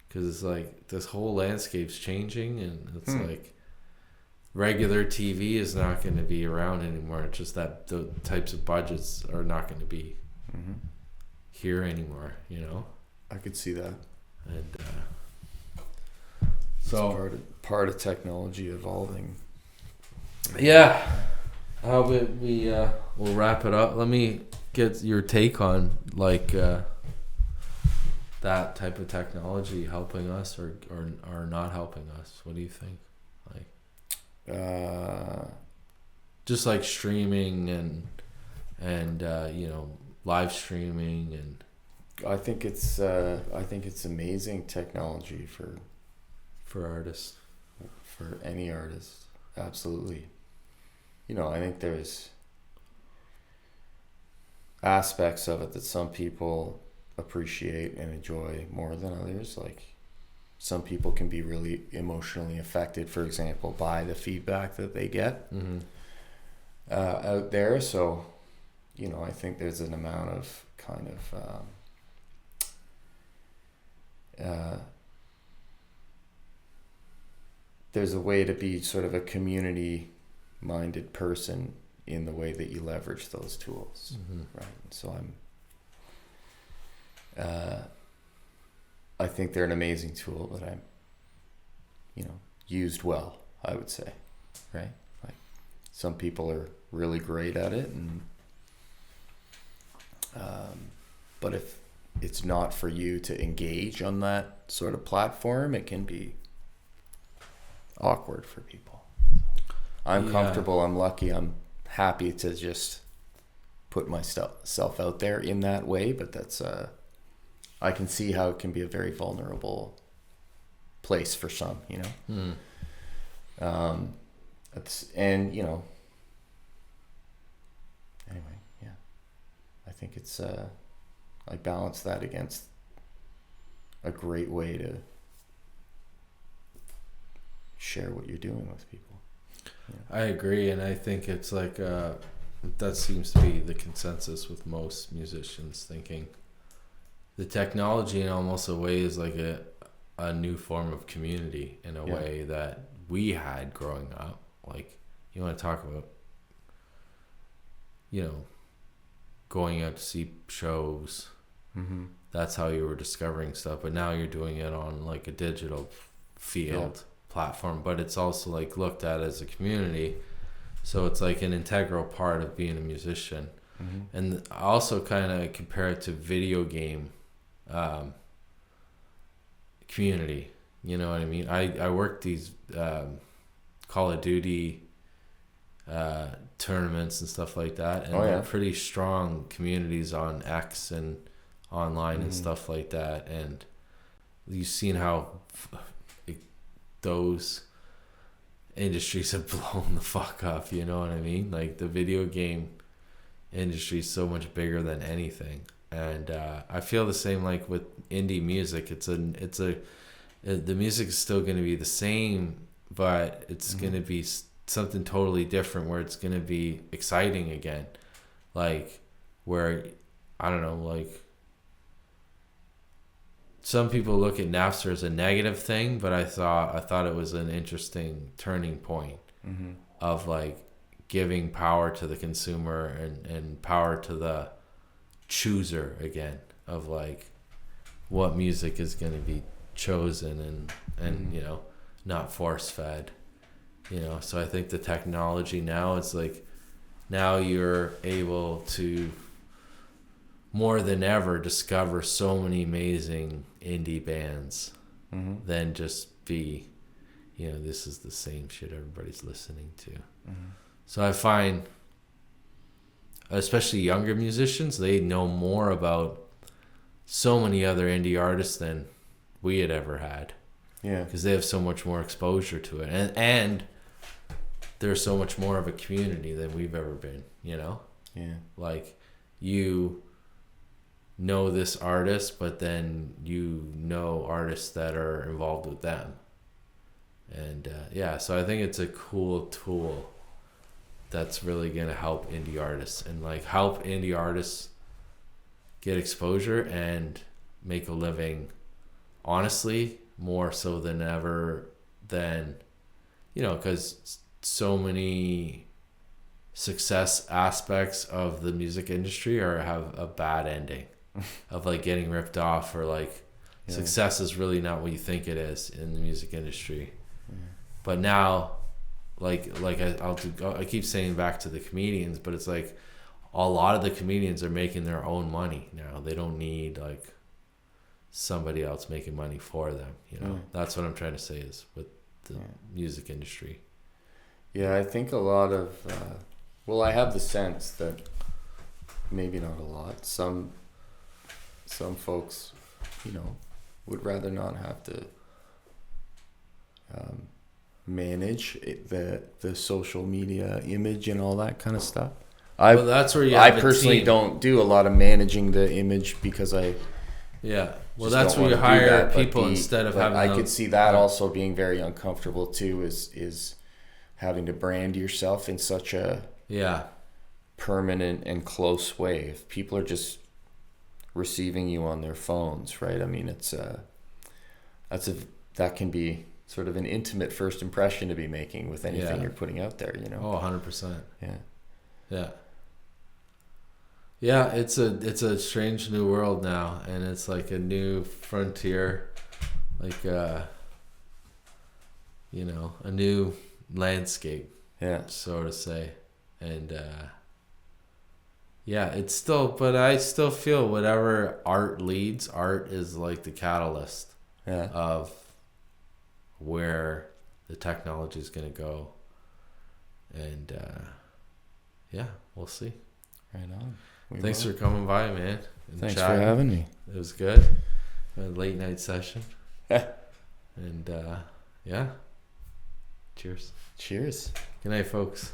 because it's like this whole landscape's changing, and it's like regular TV is not going to be around anymore. It's just that the types of budgets are not going to be here anymore, you know. I could see that. And so part of technology evolving. Yeah. We'll wrap it up. Let me get your take on like that type of technology helping us or not helping us. What do you think? Like just like streaming and you know, live streaming, and I think it's amazing technology for artists, for any artist. Absolutely. You know, I think there's aspects of it that some people appreciate and enjoy more than others. Like some people can be really emotionally affected, for example, by the feedback that they get out there. So, you know, I think there's an amount of kind of there's a way to be sort of a community-minded person in the way that you leverage those tools, right? So I think they're an amazing tool, but I'm, you know, used well, I would say, right? Like some people are really great at it, and but if it's not for you to engage on that sort of platform, it can be awkward for people. I'm comfortable, I'm lucky, I'm happy to just put myself out there in that way, but that's I can see how it can be a very vulnerable place for some, you know. And you know, anyway, yeah, I think it's I balance that against a great way to share what you're doing with people. Yeah. I agree, and I think it's like that seems to be the consensus with most musicians, thinking the technology in almost a way is like a new form of community in a way that we had growing up. Like, you want to talk about, you know, going out to see shows. That's how you were discovering stuff, but now you're doing it on like a digital field platform, but it's also like looked at as a community, so it's like an integral part of being a musician. And I also kind of compare it to video game community, you know what I mean? I worked these Call of Duty tournaments and stuff like that, and they're pretty strong communities on X and online and stuff like that, and you've seen how those industries have blown the fuck up, you know what I mean? Like the video game industry is so much bigger than anything, and I feel the same like with indie music. The music is still going to be the same, but it's going to be something totally different, where it's going to be exciting again, like where I don't know, like some people look at Napster as a negative thing, but I thought it was an interesting turning point of like giving power to the consumer and power to the chooser again, of like what music is going to be chosen and you know, not force fed, you know. So I think the technology now, it's like now you're able to more than ever discover so many amazing indie bands than just be, you know, this is the same shit everybody's listening to. So I find, especially younger musicians, they know more about so many other indie artists than we had ever had. Yeah. Because they have so much more exposure to it. And there's so much more of a community than we've ever been, you know? Yeah. Like, you know this artist, but then you know artists that are involved with them. And so I think it's a cool tool that's really gonna help indie artists and like help indie artists get exposure and make a living, honestly, more so than ever. Than, because so many success aspects of the music industry have a bad ending of like getting ripped off, or like success is really not what you think it is in the music industry. But now, like I keep saying back to the comedians, but it's like a lot of the comedians are making their own money now. They don't need like somebody else making money for them. That's what I'm trying to say is with the music industry. Yeah, I think a lot of I have the sense that maybe not a lot. Some folks, would rather not have to manage the social media image and all that kind of stuff. That's where you I have personally don't do a lot of managing the image because that's where you hire people instead of having. I could see that also being very uncomfortable too. Is having to brand yourself in such a permanent and close way. If people are just receiving you on their phones, right? I mean, it's that can be sort of an intimate first impression to be making with anything you're putting out there. Oh, 100%. Yeah. Yeah, it's a strange new world now, and it's like a new frontier, like a new landscape, so to say. And it's still, but I still feel whatever art is like the catalyst of where the technology is going to go. And we'll see. Right on. Thanks for coming by, man. Thanks for having me. It was good. A late night session. And cheers. Cheers. Good night, folks.